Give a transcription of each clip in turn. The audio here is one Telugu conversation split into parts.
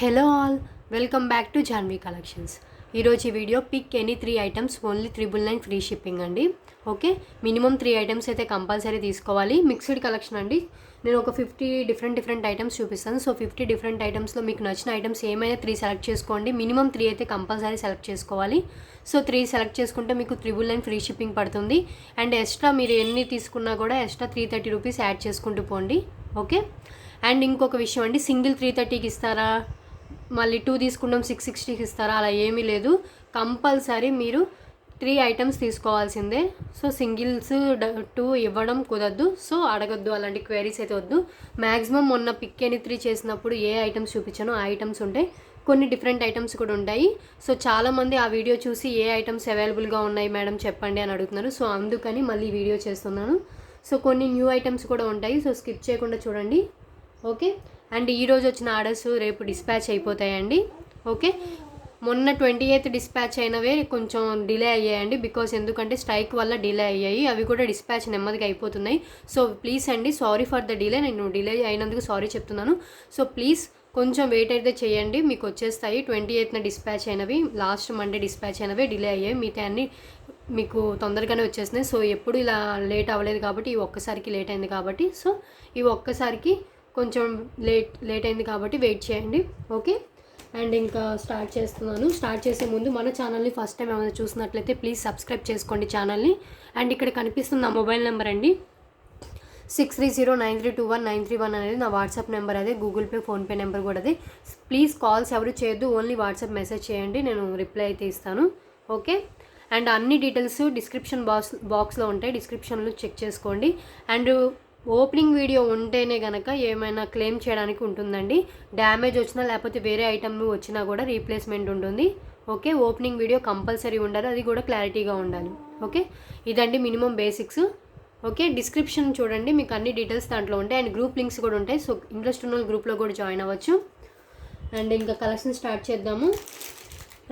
Hello all, welcome back to Janvi collections. ఈరోజు ఈ video pick any 3 items only 999 free shipping అండి. ఓకే, మినిమం 3 ఐటమ్స్ అయితే కంపల్సరీ తీసుకోవాలి. మిక్స్డ్ కలెక్షన్ అండి. నేను ఒక 50 డిఫరెంట్ ఐటమ్స్ చూపిస్తాను. సో 50 డిఫరెంట్ ఐటమ్స్లో మీకు నచ్చిన ఐటమ్స్ ఏమైనా 3 సెలెక్ట్ చేసుకోండి. మినిమం 3 అయితే కంపల్సరీ సెలెక్ట్ చేసుకోవాలి. సో 3 సెలెక్ట్ చేసుకుంటే మీకు 999 ఫ్రీ షిప్పింగ్ పడుతుంది. అండ్ ఎక్స్ట్రా మీరు ఎన్ని తీసుకున్నా కూడా ఎక్స్ట్రా 330 రూపీస్ యాడ్ చేసుకుంటూ పోండి. ఓకే, అండ్ ఇంకొక విషయం అండి, సింగిల్ 330కి ఇస్తారా, మళ్ళీ 2 తీసుకుంటాం 660కి ఇస్తారా, అలా ఏమీ లేదు. కంపల్సరీ మీరు 3 ఐటమ్స్ తీసుకోవాల్సిందే. సో సింగిల్స్ 2 ఇవ్వడం కుదరదు. సో అడగద్దు, అలాంటి క్వైరీస్ అయితే వద్దు. మ్యాక్సిమం మొన్న పిక్ ఎనీ 3 చేసినప్పుడు ఏ ఐటమ్స్ చూపించానో ఆ ఐటమ్స్ ఉంటాయి. కొన్ని డిఫరెంట్ ఐటమ్స్ కూడా ఉంటాయి. సో చాలామంది ఆ వీడియో చూసి ఏ ఐటమ్స్ అవైలబుల్గా ఉన్నాయి మేడం చెప్పండి అని అడుగుతున్నారు. సో అందుకని మళ్ళీ వీడియో చేస్తున్నాను. సో కొన్ని న్యూ ఐటమ్స్ కూడా ఉంటాయి. సో స్కిప్ చేయకుండా చూడండి. ఓకే, అండ్ ఈరోజు వచ్చిన ఆర్డర్స్ రేపు డిస్పాచ్ అయిపోతాయండి. ఓకే, మొన్న 28th డిస్పాచ్ అయినవే కొంచెం డిలే అయ్యాయండి. బికాస్ ఎందుకంటే స్ట్రైక్ వల్ల డిలే అయ్యాయి. అవి కూడా డిస్పాచ్ నెమ్మదిగా అయిపోతున్నాయి. సో ప్లీజ్ అండి, సారీ ఫర్ ద డిలే. నేను డిలే అయినందుకు సారీ చెప్తున్నాను. సో ప్లీజ్ కొంచెం వెయిట్ అయితే చేయండి, మీకు వచ్చేస్తాయి. 28th డిస్పాచ్ అయినవి, లాస్ట్ మండే డిస్పాచ్ అయినవే డిలే అయ్యాయి. మిగతా అన్ని మీకు తొందరగానే వచ్చేస్తున్నాయి. సో ఎప్పుడు ఇలా లేట్ అవ్వలేదు కాబట్టి ఈ ఒక్కసారికి లేట్ అయింది కాబట్టి, సో ఈ ఒక్కసారికి కొంచెం లేట్ అయింది కాబట్టి వెయిట్ చేయండి. ఓకే, అండ్ ఇంకా స్టార్ట్ చేస్తున్నాను. స్టార్ట్ చేసే ముందు మన ఛానల్ని ఫస్ట్ టైం ఏమైనా చూసినట్లయితే ప్లీజ్ సబ్స్క్రైబ్ చేసుకోండి ఛానల్ని. అండ్ ఇక్కడ కనిపిస్తున్న నా మొబైల్ నెంబర్ అండి, 6309321931 అనేది నా వాట్సాప్ నెంబర్. అదే గూగుల్ పే, ఫోన్పే నెంబర్ కూడా అదే. ప్లీజ్ కాల్స్ ఎవరు చేయొద్దు, ఓన్లీ వాట్సాప్ మెసేజ్ చేయండి, నేను రిప్లై అయితే ఇస్తాను. ఓకే, అండ్ అన్ని డీటెయిల్స్ డిస్క్రిప్షన్ బాక్స్లో ఉంటాయి, డిస్క్రిప్షన్లో చెక్ చేసుకోండి. అండ్ ఓపెనింగ్ వీడియో ఉంటేనే కనుక ఏమైనా క్లెయిమ్ చేయడానికి ఉంటుందండి. డ్యామేజ్ వచ్చినా లేకపోతే వేరే ఐటమ్ వచ్చినా కూడా రీప్లేస్మెంట్ ఉంటుంది. ఓకే, ఓపెనింగ్ వీడియో కంపల్సరీ ఉండాలి, అది కూడా క్లారిటీగా ఉండాలి. ఓకే, ఇదండి మినిమం బేసిక్స్. ఓకే, డిస్క్రిప్షన్ చూడండి, మీకు అన్ని డీటెయిల్స్ దాంట్లో ఉంటాయి. అండ్ గ్రూప్ లింక్స్ కూడా ఉంటాయి. సో ఇంట్రెస్ట్ ఉన్న గ్రూప్లో కూడా జాయిన్ అవ్వచ్చు. అండ్ ఇంకా కలెక్షన్ స్టార్ట్ చేద్దాము.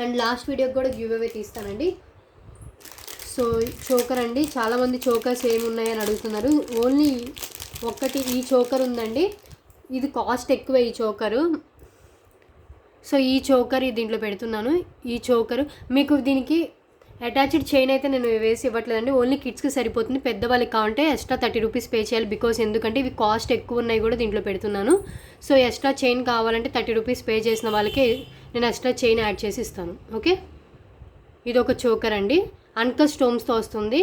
అండ్ లాస్ట్ వీడియోకి కూడా గివ్ అవే తీస్తానండి. సో చోకర్ అండి, చాలామంది చోకర్స్ ఏమున్నాయని అడుగుతున్నారు. ఓన్లీ ఒక్కటి ఈ చోకర్ ఉందండి. ఇది కాస్ట్ ఎక్కువ ఈ చోకరు. సో ఈ చోకర్ దీంట్లో పెడుతున్నాను. ఈ చోకరు మీకు దీనికి అటాచ్డ్ చైన్ అయితే నేను వేసి ఇవ్వట్లేదండి, ఓన్లీ కిడ్స్కి సరిపోతుంది. పెద్దవాళ్ళకి కావాలంటే ఎక్స్ట్రా 30 రూపీస్ పే చేయాలి. బికాస్ ఎందుకంటే ఇవి కాస్ట్ ఎక్కువ ఉన్నాయి కూడా దీంట్లో పెడుతున్నాను. సో ఎక్స్ట్రా చైన్ కావాలంటే 30 రూపీస్ పే చేసిన వాళ్ళకి నేను ఎక్స్ట్రా చైన్ యాడ్ చేసి ఇస్తాను. ఓకే, ఇది ఒక చోకర్ అండి, అన్కట్ స్టోన్స్తో వస్తుంది.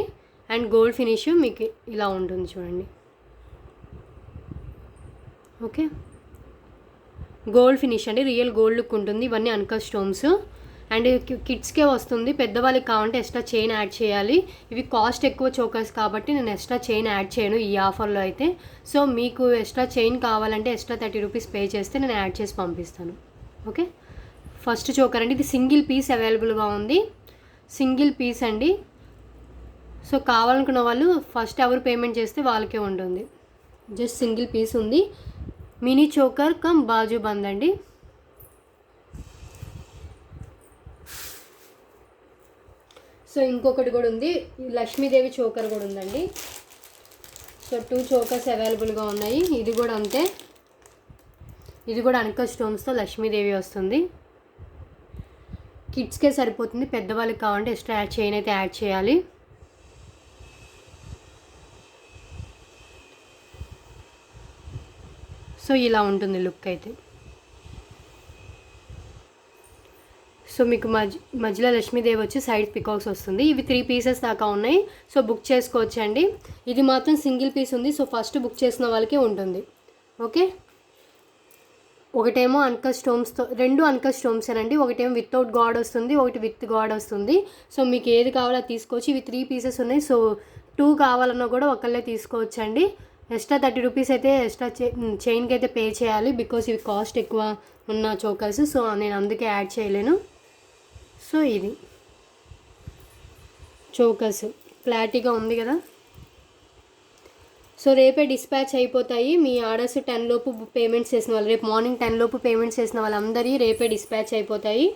అండ్ గోల్డ్ ఫినిష్ మీకు ఇలా ఉంటుంది చూడండి. ఓకే, గోల్డ్ ఫినిష్ అండి, రియల్ గోల్డ్ లుక్ ఉంటుంది. ఇవన్నీ అన్కట్ స్టోన్స్. అండ్ కిడ్స్కే వస్తుంది, పెద్దవాళ్ళకి కావాలంటే ఎక్స్ట్రా చైన్ యాడ్ చేయాలి. ఇవి కాస్ట్ ఎక్కువ చోకర్స్ కాబట్టి నేను ఎక్స్ట్రా చైన్ యాడ్ చేయను ఈ ఆఫర్లో అయితే. సో మీకు ఎక్స్ట్రా చైన్ కావాలంటే ఎక్స్ట్రా 30 రూపీస్ పే చేస్తే నేను యాడ్ చేసి పంపిస్తాను. ఓకే, ఫస్ట్ చోకర్ అండి, ఇది సింగిల్ పీస్ అవైలబుల్గా ఉంది. సింగిల్ పీస్ అండి. సో కావాలనుకున్న వాళ్ళు ఫస్ట్ ఎవరు పేమెంట్ చేస్తే వాళ్ళకే ఉంటుంది. జస్ట్ సింగిల్ పీస్ ఉంది. మినీ చోకర్ కమ్ బాజు బంద్ అండి. సో ఇంకొకటి కూడా ఉంది, లక్ష్మీదేవి చోకర్ కూడా ఉందండి. సో 2 చోకర్స్ అవైలబుల్గా ఉన్నాయి. ఇది కూడా అంతే, ఇది కూడా అన్కట్ స్టోన్స్తో లక్ష్మీదేవి వస్తుంది. కిడ్స్కే సరిపోతుంది, పెద్దవాళ్ళకి కావాలంటే ఎక్స్ట్రా చైన్ అయితే యాడ్ చేయాలి. సో ఇలా ఉంటుంది లుక్ అయితే. సో మీకు మధ్యలో లక్ష్మీదేవి వచ్చి సైడ్ పికాక్స్ వస్తుంది. ఇవి 3 పీసెస్ దాకా ఉన్నాయి. సో బుక్ చేసుకోవచ్చండి. ఇది మాత్రం సింగిల్ పీస్ ఉంది. సో ఫస్ట్ బుక్ చేసిన వాళ్ళకే ఉంటుంది. ఓకే, ఒకటేమో అన్కట్ స్టోన్స్తో, 2 అన్కట్ స్టోన్సేనండి. ఒకటేమో వితౌట్ గాడ్ వస్తుంది, ఒకటి విత్ గాడ్ వస్తుంది. సో మీకు ఏది కావాలో తీసుకోవచ్చు. ఇవి 3 పీసెస్ ఉన్నాయి. సో 2 కావాలన్నా కూడా ఒకళ్ళే తీసుకోవచ్చండి. ఎక్స్ట్రా 30 రూపీస్ అయితే ఎక్స్ట్రా చైన్కి అయితే పే చేయాలి. బికాస్ ఇవి కాస్ట్ ఎక్కువ ఉన్న చోకర్స్. సో నేను అందుకే యాడ్ చేయలేను. సో ఇది చోకర్స్ క్లారిటీగా ఉంది కదా. సో రేపే డిస్పాచ్ అయిపోతాయి. మీ ఆర్డర్స్ 10 లోపు పేమెంట్స్ చేసిన వాళ్ళు, రేపు మార్నింగ్ 10 లోపు పేమెంట్స్ చేసిన వాళ్ళందరి రేపే డిస్పాచ్ అయిపోతాయి.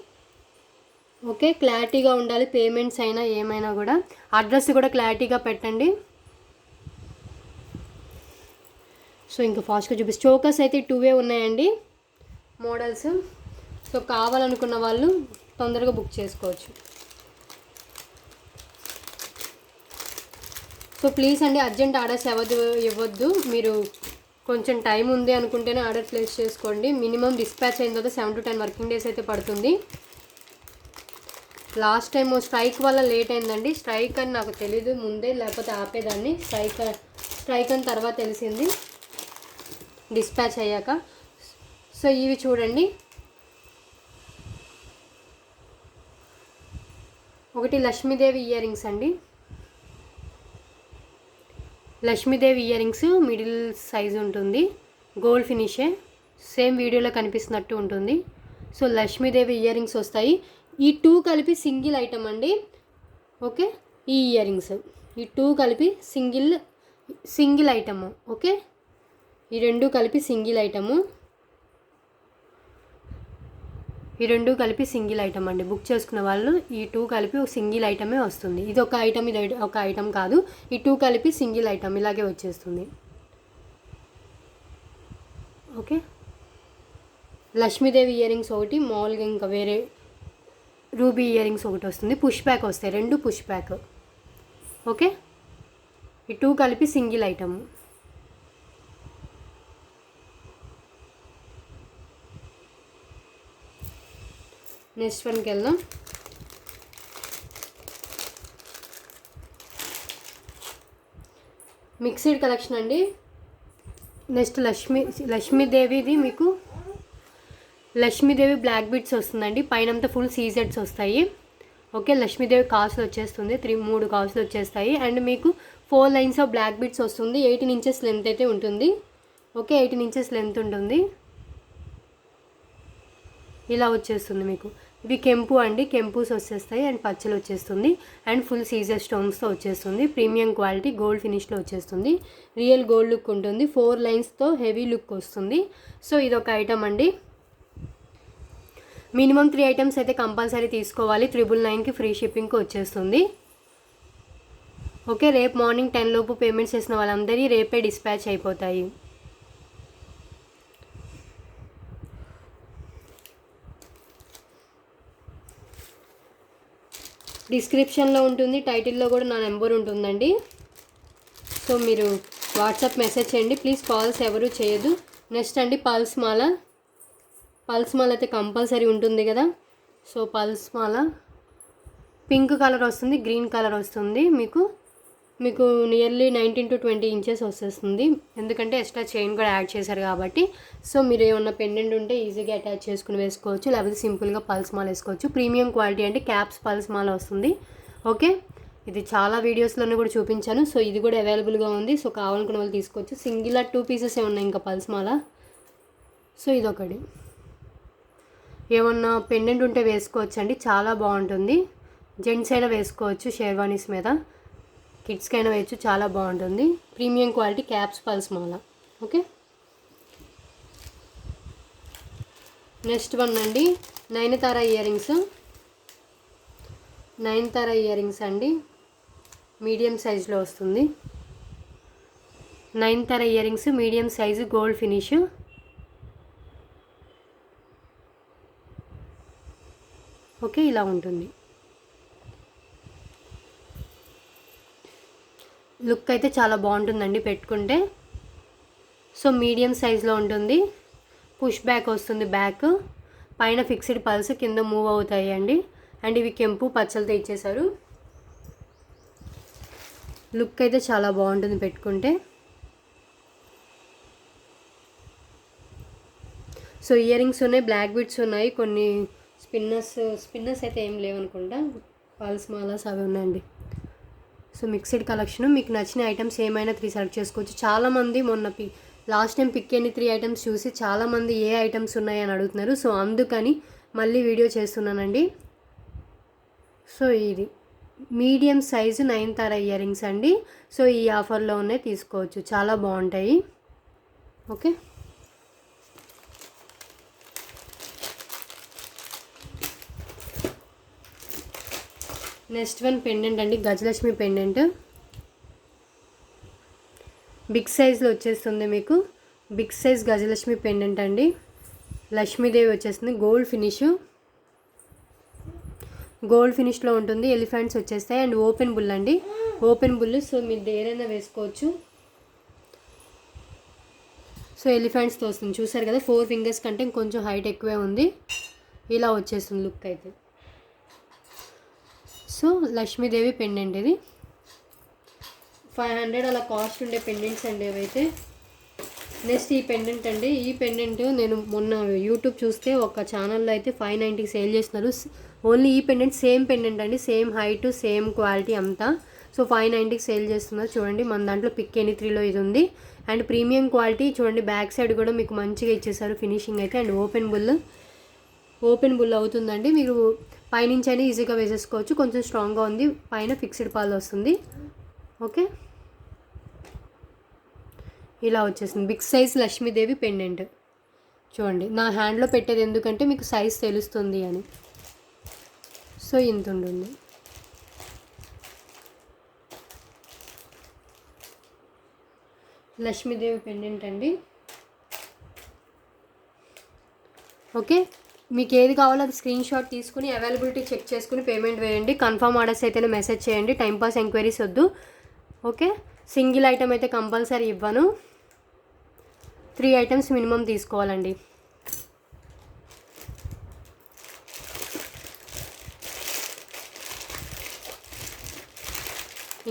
ఓకే, క్లారిటీగా ఉండాలి పేమెంట్స్ అయినా ఏమైనా కూడా. అడ్రస్ కూడా క్లారిటీగా పెట్టండి. సో ఇంకా ఫాస్ట్గా చూపిస్తాను. చోకర్స్ అయితే 2 ఉన్నాయండి మోడల్స్. సో కావాలనుకున్న వాళ్ళు తొందరగా బుక్ చేసుకోవచ్చు. సో ప్లీజ్ అండి, అర్జెంట్ ఆర్డర్స్ ఇవ్వద్దు. మీరు కొంచెం టైం ఉంది అనుకుంటేనే ఆర్డర్ ప్లేస్ చేసుకోండి. మినిమం డిస్పాచ్ అయిన తర్వాత 7 to 10 వర్కింగ్ డేస్ అయితే పడుతుంది. లాస్ట్ టైం స్ట్రైక్ వల్ల లేట్ అయిందండి. స్ట్రైక్ అని నాకు తెలీదు ముందే, లేకపోతే ఆపేదాన్ని. స్ట్రైక్ అని తర్వాత తెలిసింది డిస్పాచ్ అయ్యాక. సో ఇవి చూడండి, ఒకటి లక్ష్మీదేవి ఇయర్ రింగ్స్ అండి. Lakshmidevi ear rings middle size ఉంటుంది, గోల్డ్ ఫినిషే, సేమ్ వీడియోలో కనిపిస్తున్నట్టు ఉంటుంది. సో లక్ష్మీదేవి ఇయర్ రింగ్స్ వస్తాయి. ఈ 2 కలిపి సింగిల్ ఐటమ్ అండి. ఓకే, ఈ ఇయర్ రింగ్స్ ఈ 2 కలిపి సింగిల్ ఐటమ్. ఓకే, ఈ 2 కలిపి సింగిల్ ఐటము. ఈ 2 కలిపి సింగిల్ ఐటమ్ అండి. బుక్ చేసుకున్న వాళ్ళు ఈ 2 కలిపి ఒక సింగిల్ ఐటమే వస్తుంది. ఇది ఒక ఐటమ్, ఇది ఒక ఐటమ్ కాదు. ఈ 2 కలిపి సింగిల్ ఐటమ్ ఇలాగే వచ్చేస్తుంది. ఓకే, లక్ష్మీదేవి ఇయర్ రింగ్స్ ఒకటి, మామూలుగా ఇంకా వేరే రూబీ ఇయర్ రింగ్స్ ఒకటి వస్తుంది. పుష్ బ్యాక్ వస్తాయి, 2 పుష్ బ్యాక్. ఓకే, ఈ 2 కలిపి సింగిల్ ఐటమ్. నెక్స్ట్ వన్కి వెళ్దాం. మిక్స్డ్ కలెక్షన్ అండి. నెక్స్ట్ లక్ష్మీదేవిది మీకు లక్ష్మీదేవి బ్లాక్ బీడ్స్ వస్తుందండి. పైనంతా ఫుల్ సీజెడ్స్ వస్తాయి. ఓకే, లక్ష్మీదేవి కాసులు వచ్చేస్తుంది, 3 కాసులు వచ్చేస్తాయి. అండ్ మీకు 4 లైన్స్ ఆఫ్ బ్లాక్ బీడ్స్ వస్తుంది. 18 ఇంచెస్ లెంత్ అయితే ఉంటుంది. ఓకే, 18 ఇంచెస్ లెంత్ ఉంటుంది. ఇలా వచ్చేస్తుంది మీకు. ఇవి కెంపు అండి, కెంపూస్ వచ్చేస్తాయి అండ్ పచ్చలు వచ్చేస్తుంది. అండ్ ఫుల్ సీజర్ స్టోన్స్తో వచ్చేస్తుంది. ప్రీమియం క్వాలిటీ గోల్డ్ ఫినిష్లో వచ్చేస్తుంది. రియల్ గోల్డ్ లుక్ ఉంటుంది. 4 లైన్స్తో హెవీ లుక్ వస్తుంది. సో ఇదొక ఐటమ్ అండి. మినిమం 3 ఐటమ్స్ అయితే కంపల్సరీ తీసుకోవాలి. 999కి ఫ్రీ షిప్పింగ్కి వచ్చేస్తుంది. ఓకే, రేపు మార్నింగ్ 10 లోపు పేమెంట్స్ చేసిన వాళ్ళందరి రేపే డిస్పాచ్ అయిపోతాయి. డిస్క్రిప్షన్లో ఉంటుంది, టైటిల్లో కూడా నా నెంబర్ ఉంటుందండి. సో మీరు వాట్సాప్ మెసేజ్ చేయండి. ప్లీజ్ కాల్స్ ఎవరు చేయదు. నెక్స్ట్ అండి పల్స్ మాల అయితే కంపల్సరీ ఉంటుంది కదా. సో పల్స్ మాల పింక్ కలర్ వస్తుంది, గ్రీన్ కలర్ వస్తుంది. మీకు నియర్లీ 19 to 20 ఇంచెస్ వచ్చేస్తుంది. ఎందుకంటే ఎక్స్ట్రా చైన్ కూడా యాడ్ చేశారు కాబట్టి. సో మీరు ఏమన్నా పెండెంట్ ఉంటే ఈజీగా అటాచ్ చేసుకుని వేసుకోవచ్చు, లేకపోతే సింపుల్గా పల్స్ మాల వేసుకోవచ్చు. ప్రీమియం క్వాలిటీ అంటే క్యాప్స్ పల్స్ మాల వస్తుంది. ఓకే, ఇది చాలా వీడియోస్లోనే కూడా చూపించాను. సో ఇది కూడా అవైలబుల్గా ఉంది. సో కావాలనుకున్న వాళ్ళు తీసుకోవచ్చు. సింగిల్ 2 పీసెస్ ఉన్నాయి ఇంకా పల్స్ మాల. సో ఇదొకటి, ఏమన్నా పెండెంట్ ఉంటే వేసుకోవచ్చు అండి, చాలా బాగుంటుంది. జెంట్స్ అయినా వేసుకోవచ్చు, షేర్వానీస్ మీద, కిడ్స్కైనా వేయచ్చు, చాలా బాగుంటుంది. ప్రీమియం క్వాలిటీ క్యాప్స్ పల్స్ మాల. ఓకే, నెక్స్ట్ వన్ అండి నయనతార ఇయర్ రింగ్స్ అండి. మీడియం సైజులో వస్తుంది. Nayanthara ear rings medium size gold finish. Okay, ఇలా ఉంటుంది. లుక్ అయితే చాలా బాగుంటుందండి పెట్టుకుంటే. సో మీడియం సైజులో ఉంటుంది. పుష్ బ్యాక్ వస్తుంది, బ్యాక్ పైన ఫిక్స్డ్ పల్స్, కింద మూవ్ అవుతాయి అండి. అండ్ ఇవి కెంపు పచ్చలతో ఇచ్చేసారు. లుక్ అయితే చాలా బాగుంటుంది పెట్టుకుంటే. సో ఇయర్ రింగ్స్ ఉన్నాయి, బ్లాక్ బీడ్స్ ఉన్నాయి, కొన్ని స్పిన్నర్స్ అయితే ఏం లేవనుకుంటా, పల్స్ మాలాస్ అవి ఉన్నాయండి. So mixed collection. మీకు నచ్చిన ఐటమ్స్ ఏమైనా 3 సెలెక్ట్ చేసుకోవచ్చు. చాలామంది మొన్న లాస్ట్ టైం పిక్ ఎన్ని 3 ఐటమ్స్ చూసి చాలామంది ఏ ఐటమ్స్ ఉన్నాయని అడుగుతున్నారు. సో అందుకని మళ్ళీ వీడియో చేస్తున్నానండి. సో ఇది medium size Nayanthara ear rings అండి. సో ఈ ఆఫర్లో ఉన్నాయి, తీసుకోవచ్చు, చాలా బాగుంటాయి. ఓకే, నెక్స్ట్ వన్ పెండెంట్ అండి, గజలక్ష్మి పెండెంట్. బిగ్ సైజ్లో వచ్చేస్తుంది మీకు. బిగ్ సైజ్ గజలక్ష్మి పెండెంట్ అండి. లక్ష్మీదేవి వచ్చేస్తుంది గోల్డ్ ఫినిష్లో ఉంటుంది. ఎలిఫెంట్స్ వచ్చేస్తాయి అండ్ ఓపెన్ బుల్ అండి, ఓపెన్ బుల్. సో మీరు ఏదైనా వేసుకోవచ్చు. సో ఎలిఫెంట్స్తో వస్తుంది, చూసారు కదా. 4 ఫింగర్స్ కంటే ఇంకొంచెం హైట్ ఎక్కువే ఉంది. ఇలా వచ్చేస్తుంది లుక్ అయితే. సో లక్ష్మీదేవి పెండెంట్ ఇది 500 అలా కాస్ట్ ఉండే పెండెంట్స్ అండి ఏవైతే. నెక్స్ట్ ఈ పెండెంట్ అండి. ఈ పెండెంట్ నేను మొన్న యూట్యూబ్ చూస్తే ఒక ఛానల్లో అయితే 590కి సేల్ చేస్తున్నారు. ఓన్లీ ఈ పెండెంట్, సేమ్ పెండెంట్ అండి, సేమ్ హైట్ సేమ్ క్వాలిటీ అంతా. సో 590కి సేల్ చేస్తున్నారు. చూడండి మన దాంట్లో పిక్ ఎనీ 3లో ఇది ఉంది. అండ్ ప్రీమియం క్వాలిటీ చూడండి, బ్యాక్ సైడ్ కూడా మీకు మంచిగా ఇచ్చేసారు ఫినిషింగ్ అయితే. అండ్ ఓపెన్ బుల్ అవుతుందండి. మీరు పైనుంచి అయినా ఈజీగా వేసేసుకోవచ్చు. కొంచెం స్ట్రాంగ్గా ఉంది, పైన ఫిక్స్డ్ పాల్ వస్తుంది. ఓకే, ఇలా వచ్చేసింది బిగ్ సైజ్ లక్ష్మీదేవి పెండెంట్. చూడండి నా హ్యాండ్లో పెట్టేది ఎందుకంటే మీకు సైజ్ తెలుస్తుంది అని. సో ఇంత ఉంటుంది. లక్ష్మీదేవి పెండెంట్ అండి. ఓకే, మీకు ఏది కావాలో అది స్క్రీన్ షాట్ తీసుకుని అవైలబిలిటీ చెక్ చేసుకుని పేమెంట్ వేయండి. కన్ఫర్మ్ ఆర్డర్స్ అయితేనే మెసేజ్ చేయండి, టైంపాస్ ఎంక్వైరీస్ వద్దు. ఓకే, సింగిల్ ఐటమ్ అయితే కంపల్సరీ ఇవ్వను, 3 ఐటమ్స్ మినిమం తీసుకోవాలండి.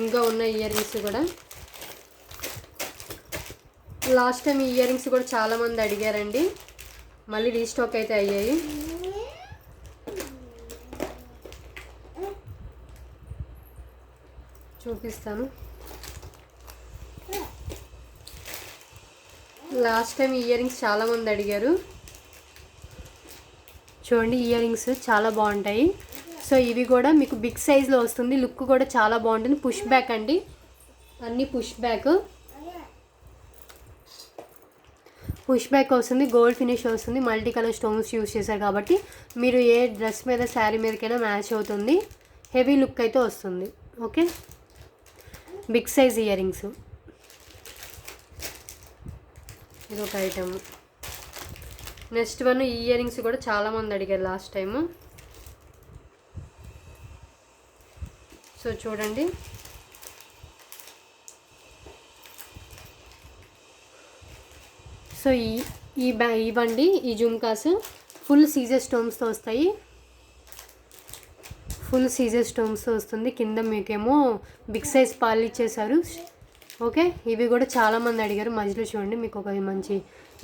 ఇంకా ఉన్న ఇయర్ రింగ్స్ కూడా, లాస్ట్ టైం ఇయర్ రింగ్స్ కూడా చాలామంది అడిగారండి, మళ్ళీ రీస్టాక్ అయితే అయ్యాయి. చూపిస్తాను. లాస్ట్ టైం ఇయర్ రింగ్స్ చాలామంది అడిగారు. చూడండి ఇయర్ రింగ్స్ చాలా బాగుంటాయి. సో ఇవి కూడా మీకు బిగ్ సైజ్లో వస్తుంది, లుక్ కూడా చాలా బాగుంటుంది. పుష్ బ్యాక్ అండి, అన్నీ పుష్ బ్యాక్ వస్తుంది, గోల్డ్ ఫినిష్ వస్తుంది, మల్టీ కలర్ స్టోన్స్ యూస్ చేశారు కాబట్టి మీరు ఏ డ్రెస్ మీద శారీ మీదకైనా మ్యాచ్ అవుతుంది. హెవీ లుక్ అయితే వస్తుంది. Okay, big size earrings ఇది ఒక item. Next one ear rings కూడా చాలామంది అడిగారు లాస్ట్ టైము. సో చూడండి, సో ఇవ్వండి ఈ జుమ్కాస్ ఫుల్ సీజర్ స్టోన్స్తో వస్తాయి. ఫుల్ సీజర్ స్టోన్స్తో వస్తుంది. కింద మీకేమో బిగ్ సైజ్ పాలు ఇచ్చేసారు. ఓకే, ఇవి కూడా చాలామంది అడిగారు. మధ్యలో చూడండి మీకు ఒక మంచి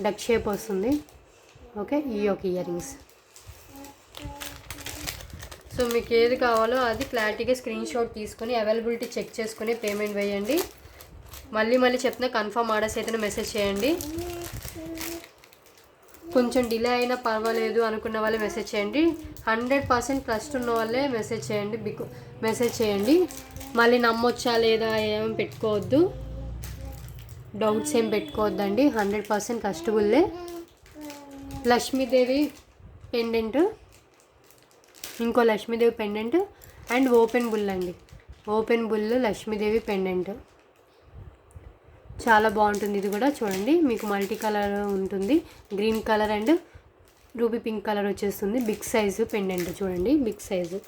డక్ షేప్ వస్తుంది. ఓకే, ఈ ఒక ఇయర్ రింగ్స్. సో మీకు ఏది కావాలో అది క్లారిటీగా స్క్రీన్ షాట్ తీసుకొని అవైలబిలిటీ చెక్ చేసుకుని పేమెంట్ వేయండి. మళ్ళీ చెప్తున్నా, కన్ఫర్మ్ ఆర్డర్స్ అయితేనే మెసేజ్ చేయండి. కొంచెం డిలే అయినా పర్వాలేదు అనుకున్న వాళ్ళే మెసేజ్ చేయండి. 100% ట్రస్ట్ ఉన్న వాళ్ళే మెసేజ్ చేయండి. మళ్ళీ నమ్మొచ్చా లేదా ఏమేమి పెట్టుకోవద్దు, డౌట్స్ ఏం పెట్టుకోవద్దండి. 100% ట్రస్టబుల్లే. లక్ష్మీదేవి పెండెంట్, ఇంకో Lakshmidevi pendant and open bull అండి. ఓపెన్ బుల్ లక్ష్మీదేవి పెండెంట్ చాలా బాగుంటుంది. ఇది కూడా చూడండి మీకు మల్టీ కలర్ ఉంటుంది, green colour and ruby pink colour వచ్చేస్తుంది. బిగ్ సైజు పెండెంట్ చూడండి, big size.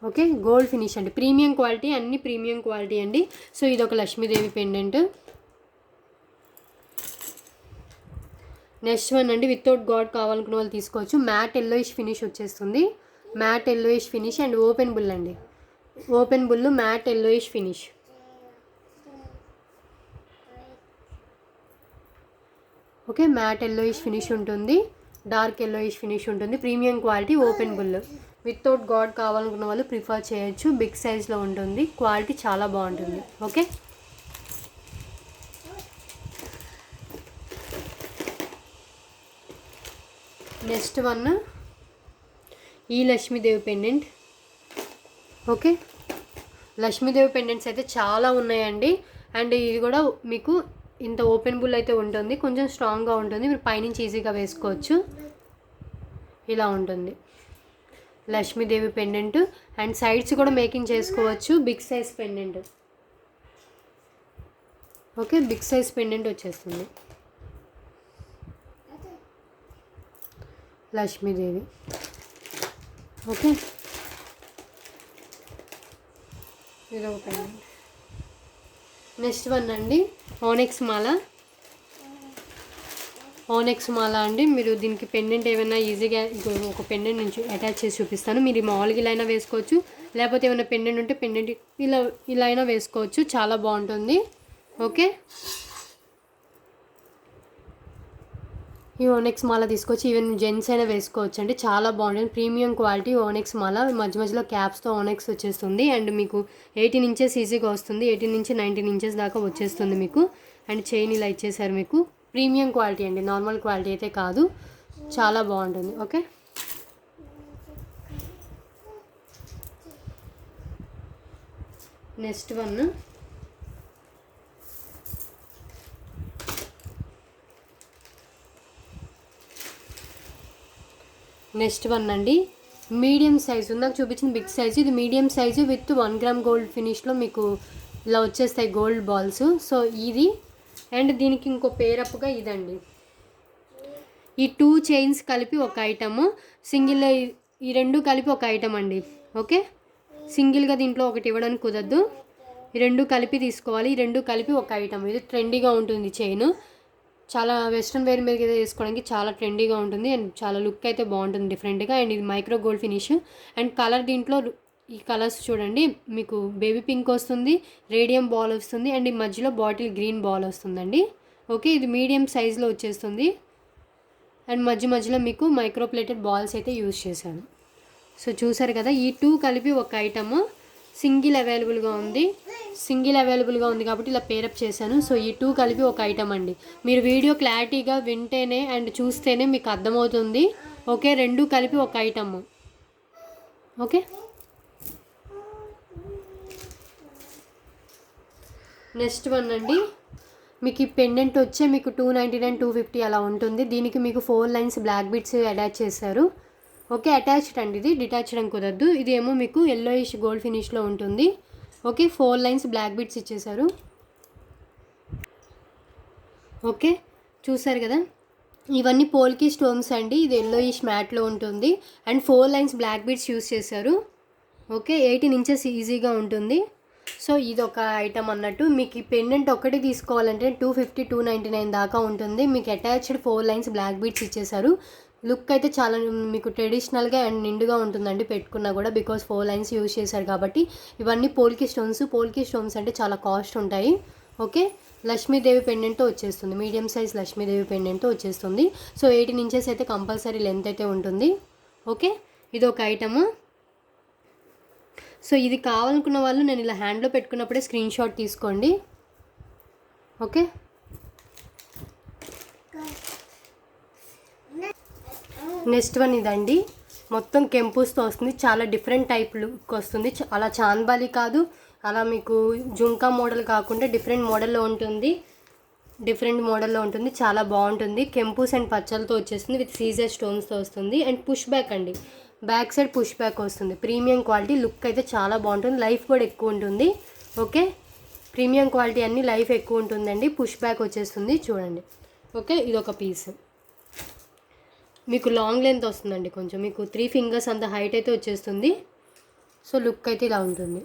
Okay, gold finish అండి, ప్రీమియం క్వాలిటీ, అన్ని ప్రీమియం క్వాలిటీ అండి. సో ఇది ఒక లక్ష్మీదేవి పెండెంట్. నెక్స్ట్ వన్ అండి, వితౌట్ గాడ్ కావాలనుకున్న వాళ్ళు తీసుకోవచ్చు. మ్యాట్ ఎల్లోయిష్ ఫినిష్ వచ్చేస్తుంది, matte yellowish finish and open bull అండి. Open bull matte yellowish finish. Okay, matte yellowish finish ఉంటుంది, డార్క్ ఎల్లోయిష్ ఫినిష్ ఉంటుంది. Premium quality open bull. Without god కావాలనుకున్న వాళ్ళు ప్రిఫర్ చేయొచ్చు. బిగ్ సైజ్లో ఉంటుంది, క్వాలిటీ చాలా బాగుంటుంది. ఓకే, నెక్స్ట్ వన్ ఈ Lakshmidevi pendant. Okay, Lakshmidevi pendants అయితే చాలా ఉన్నాయండి. అండ్ ఇది కూడా మీకు ఇంత ఓపెన్ బుల్ అయితే ఉంటుంది, కొంచెం స్ట్రాంగ్గా ఉంటుంది, మీరు పైనుంచి ఈజీగా వేసుకోవచ్చు. ఇలా ఉంటుంది లక్ష్మీదేవి పెండెంట్. అండ్ సైడ్స్ కూడా మేకింగ్ చేసుకోవచ్చు. Big size pendant. Okay, big size pendant వచ్చేస్తుంది. లక్ష్మీదేవి. ఓకే, ఇది ఒక పెండెంట్. నెక్స్ట్ వన్ అండి ఓనెక్స్ మాల. ఓనెక్స్ మాల అండి. మీరు దీనికి పెండెంట్ ఏమైనా ఈజీగా ఒక పెండెంట్ నుంచి అటాచ్ చేసి చూపిస్తాను. మీరు మామూలుగా ఇలా అయినా వేసుకోవచ్చు, లేకపోతే ఏమైనా పెండెంట్ ఉంటే పెండెంట్ ఇలా అయినా వేసుకోవచ్చు. చాలా బాగుంటుంది. ఓకే, ఈ ఓనెక్స్ మాల తీసుకొచ్చి ఈవెన్ జెంట్స్ అయినా వేసుకోవచ్చు అండి. చాలా బాగుంటుంది. ప్రీమియం క్వాలిటీ ఓనెక్స్ మాల. మధ్య మధ్యలో క్యాప్స్తో ఓనెక్స్ వచ్చేస్తుంది. అండ్ మీకు 18 ఇంచెస్ ఈజీగా వస్తుంది. 18 నుంచి 19 ఇంచెస్ దాకా వచ్చేస్తుంది మీకు. అండ్ చైన్ ఇలా ఇచ్చేసారు మీకు. ప్రీమియం క్వాలిటీ అండి, నార్మల్ క్వాలిటీ అయితే కాదు. చాలా బాగుంటుంది. ఓకే, నెక్స్ట్ వన్ అండి మీడియం సైజు. నాకు చూపించిన బిగ్ సైజు, ఇది medium size with 1 gram gold ఫినిష్లో మీకు ఇలా వచ్చేస్తాయి గోల్డ్ బాల్స్. సో ఇది అండ్ దీనికి ఇంకో పేరప్గా ఇదండి. ఈ 2 చైన్స్ కలిపి ఒక ఐటము, సింగిల్ ఈ 2 కలిపి ఒక ఐటమ్ అండి. ఓకే, సింగిల్గా దీంట్లో ఒకటి ఇవ్వడానికి కుదరదు. ఈ 2 కలిపి తీసుకోవాలి. ఈ 2 కలిపి ఒక ఐటమ్. ఇది ట్రెండీగా ఉంటుంది చైన్. చాలా వెస్ట్రన్ వేర్ మీద వేసుకోవడానికి చాలా ట్రెండీగా ఉంటుంది అండ్ చాలా లుక్ అయితే బాగుంటుంది డిఫరెంట్గా. అండ్ ఇది micro gold finish. And colour దీంట్లో ఈ కలర్స్ చూడండి, మీకు బేబీ పింక్ వస్తుంది, రేడియం బాల్ వస్తుంది, అండ్ ఈ మధ్యలో బాటిల్ గ్రీన్ బాల్ వస్తుందండి. ఓకే, ఇది మీడియం సైజులో వచ్చేస్తుంది. అండ్ మధ్యలో మీకు మైక్రో ప్లేటెడ్ బాల్స్ అయితే యూజ్ చేశాను. సో చూసారు కదా, ఈ 2 కలిపి ఒక ఐటము. సింగిల్ అవైలబుల్గా ఉంది కాబట్టి ఇలా పేరప్ చేశాను. సో ఈ 2 కలిపి ఒక ఐటమ్ అండి. మీరు వీడియో క్లారిటీగా వింటేనే అండ్ చూస్తేనే మీకు అర్థమవుతుంది. ఓకే, 2 కలిపి ఒక ఐటమ్. ఓకే, నెక్స్ట్ వన్ అండి. మీకు ఈ పెండెంట్ వచ్చే మీకు 299, 250 అలా ఉంటుంది. దీనికి మీకు 4 లైన్స్ బ్లాక్ బీడ్స్ అటాచ్ చేశారు. ఓకే, అటాచ్డ్ అండి, ఇది డిటాచ్డ్ అని కుదరదు. ఇది ఏమో మీకు ఎల్లోయిష్ గోల్డ్ ఫినిష్లో ఉంటుంది. ఓకే, 4 లైన్స్ బ్లాక్ బీడ్స్ ఇచ్చేసారు. ఓకే, చూసారు కదా, ఇవన్నీ పోల్కి స్టోన్స్ అండి. ఇది ఎల్లోయిష్ మ్యాట్లో ఉంటుంది and 4 lines black beads use చేశారు. ఓకే, 18 ఇంచెస్ ఈజీగా ఉంటుంది. సో ఇది ఒక ఐటమ్ అన్నట్టు. మీకు ఈ పెండెంట్ ఒక్కటి తీసుకోవాలంటే 250, 299 దాకా ఉంటుంది. మీకు అటాచ్డ్ 4 లైన్స్ బ్లాక్ బీడ్స్ ఇచ్చేసారు. లుక్ అయితే చాలా మీకు ట్రెడిషనల్గా అండ్ నిండుగా ఉంటుందండి పెట్టుకున్నా కూడా, బికాస్ 4 లైన్స్ యూజ్ చేశారు కాబట్టి. ఇవన్నీ పోల్కి స్టోన్స్ అంటే చాలా కాస్ట్ ఉంటాయి. ఓకే, లక్ష్మీదేవి పెండెంట్తో వచ్చేస్తుంది. మీడియం సైజ్ లక్ష్మీదేవి పెండెంట్తో వచ్చేస్తుంది. సో 18 ఇంచెస్ అయితే కంపల్సరీ లెంత్ అయితే ఉంటుంది. ఓకే, ఇది ఒక ఐటము. సో ఇది కావాలనుకున్న వాళ్ళు నేను ఇలా హ్యాండ్లో పెట్టుకున్నప్పుడే స్క్రీన్ షాట్ తీసుకోండి. ఓకే, నెక్స్ట్ వన్ ఇదండి. మొత్తం కెంపుస్తో వస్తుంది. చాలా డిఫరెంట్ టైప్ లుక్ వస్తుంది. అలా చాంద్బాలి కాదు, అలా మీకు జుంకా మోడల్ కాకుండా డిఫరెంట్ మోడల్లో ఉంటుంది. చాలా బాగుంటుంది. కెంపుస్ అండ్ పచ్చలతో వచ్చేస్తుంది విత్ సీజర్ స్టోన్స్తో వస్తుంది. అండ్ పుష్ బ్యాక్ అండి, బ్యాక్ సైడ్ పుష్ బ్యాక్ వస్తుంది. Premium quality. లుక్ అయితే చాలా బాగుంటుంది. లైఫ్ కూడా ఎక్కువ ఉంటుంది. ఓకే, ప్రీమియం క్వాలిటీ అన్నీ లైఫ్ ఎక్కువ ఉంటుందండి. పుష్ బ్యాక్ వచ్చేస్తుంది చూడండి. ఓకే, ఇది ఒక పీస్. మీకు లాంగ్ లెంత్ వస్తుందండి కొంచెం. మీకు 3 ఫింగర్స్ అంత హైట్ అయితే వచ్చేస్తుంది. సో లుక్ అయితే ఇలా ఉంటుంది.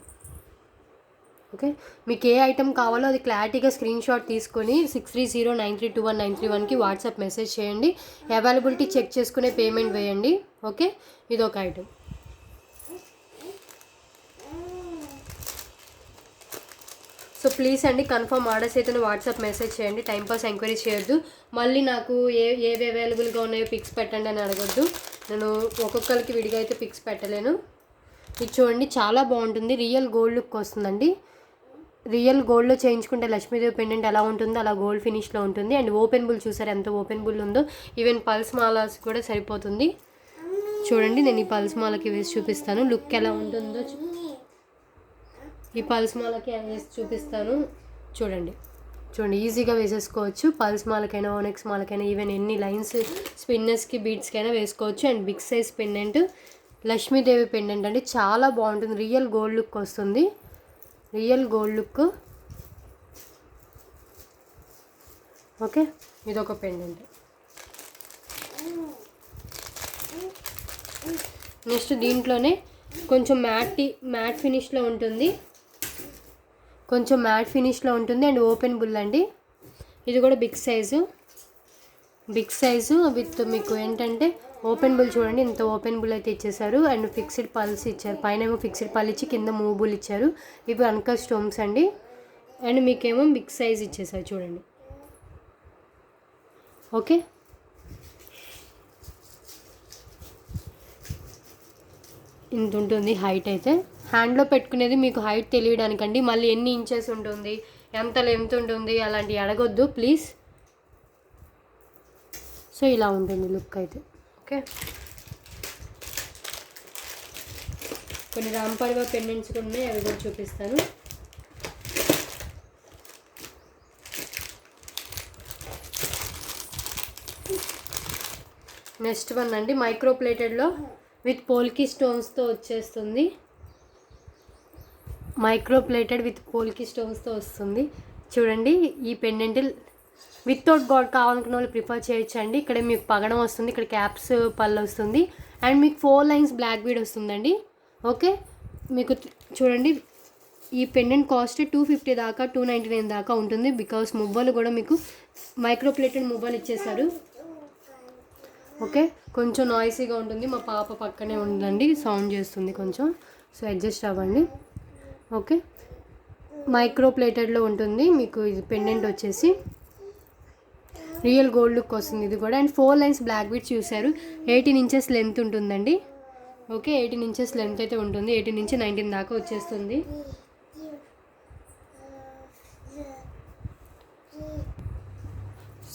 ఓకే, మీకు ఏ ఐటమ్ కావాలో అది క్లారిటీగా స్క్రీన్ షాట్ తీసుకొని 6309321931కి వాట్సాప్ మెసేజ్ చేయండి. అవైలబిలిటీ చెక్ చేసుకునే పేమెంట్ వేయండి. ఓకే, ఇది ఒక ఐటమ్. సో ప్లీజ్ అండి, కన్ఫర్మ్ ఆర్డర్స్ అయితే వాట్సాప్ మెసేజ్ చేయండి. టైంపాస్ ఎంక్వైరీ చేయొద్దు. మళ్ళీ నాకు ఏవి అవైలబుల్గా ఉన్నాయో పిక్స్ పెట్టండి అని అడగొద్దు. నేను ఒక్కొక్కరికి విడిగా అయితే పిక్స్ పెట్టలేను. ఇది చూడండి, చాలా బాగుంటుంది. రియల్ గోల్డ్ లుక్ వస్తుందండి. రియల్ గోల్డ్లో చేయించుకుంటే లక్ష్మీదేవి పెండెంట్ ఎలా ఉంటుందో అలా గోల్డ్ ఫినిష్లో ఉంటుంది. అండ్ ఓపెన్ బుల్ చూసారు ఎంత ఓపెన్ బుల్ ఉందో. ఈవెన్ పల్స్ మాలాస్ కూడా సరిపోతుంది. చూడండి, నేను ఈ పల్స్ మాలకి వేసి చూపిస్తాను లుక్ ఎలా ఉంటుందో. ఈ పల్స్ మాలకి వేసి చూపిస్తాను. చూడండి ఈజీగా వేసేసుకోవచ్చు. పల్స్ మాలకైనా ఓనెక్స్ మాలకైనా ఈవెన్ ఎన్ని లైన్స్ స్పిన్నర్స్కి బీడ్స్కైనా వేసుకోవచ్చు. And big size pendant, Lakshmidevi pendant అండి. చాలా బాగుంటుంది. రియల్ గోల్డ్ లుక్ వస్తుంది. ఓకే, ఇదొక పెండెంట్. నెక్స్ట్ దీంట్లోనే కొంచెం మ్యాట్ ఫినిష్లో ఉంటుంది, అండ్ ఓపెన్ బుల్ అండి. ఇది కూడా బిగ్ సైజు విత్ మీకు ఏంటంటే ఓపెన్ బుల్ చూడండి, ఇంత ఓపెన్ బుల్ అయితే ఇచ్చేసారు. అండ్ ఫిక్స్డ్ పల్స్ ఇచ్చారు, పైన ఏమో ఫిక్స్డ్ పల్ ఇచ్చి కింద మూవ్ బుల్ ఇచ్చారు. ఇవి అన్కట్ స్టోన్స్ అండి. అండ్ మీకేమో బిగ్ సైజ్ ఇచ్చేసారు చూడండి. ఓకే, ఇంత ఉంటుంది హైట్ అయితే. హ్యాండ్లో పెట్టుకునేది మీకు హైట్ తెలియడానికండి, మళ్ళీ ఎన్ని ఇంచెస్ ఉంటుంది, ఎంత లెంత్ ఉంటుంది అలాంటివి అడగొద్దు ప్లీజ్. సో ఇలా ఉంటుంది లుక్ అయితే. ఓకే, కొన్ని రాంపడివ పెండెంట్స్ కూడా ఉన్నాయి, అవి కూడా చూపిస్తాను. నెక్స్ట్ వన్ అండి, మైక్రో ప్లేటెడ్లో విత్ పోల్కి స్టోన్స్తో వచ్చేస్తుంది. చూడండి. ఈ పెండెంట్ వితౌట్ గాడ్ కావాలనుకున్న వాళ్ళు ప్రిఫర్ చేయొచ్చు అండి. ఇక్కడ మీకు పగడం వస్తుంది, ఇక్కడ క్యాప్స్ పళ్ళు వస్తుంది, అండ్ మీకు 4 లైన్స్ బ్లాక్ బీడ్ వస్తుందండి. ఓకే, మీకు చూడండి ఈ పెండెంట్ కాస్ట్ 250 దాకా 299 దాకా ఉంటుంది. బికాస్ మువ్వలు కూడా మీకు మైక్రో ప్లేటెడ్ మువ్వలు ఇచ్చేసారు. ఓకే, కొంచెం నాయిసీగా ఉంటుంది, మా పాప పక్కనే ఉందండి, సౌండ్ చేస్తుంది కొంచెం, సో అడ్జస్ట్ అవ్వండి. ఓకే, మైక్రో ప్లేటెడ్లో ఉంటుంది మీకు. ఇది పెండెంట్ వచ్చేసి రియల్ గోల్డ్ లుక్ వస్తుంది ఇది కూడా. అండ్ 4 లైన్స్ బ్లాక్ బీడ్స్ చూసారు. 18 ఇంచెస్ లెంత్ ఉంటుందండి. ఓకే, 18 ఇంచెస్ లెంత్ అయితే ఉంటుంది. 18 నుంచి 19 దాకా వచ్చేస్తుంది.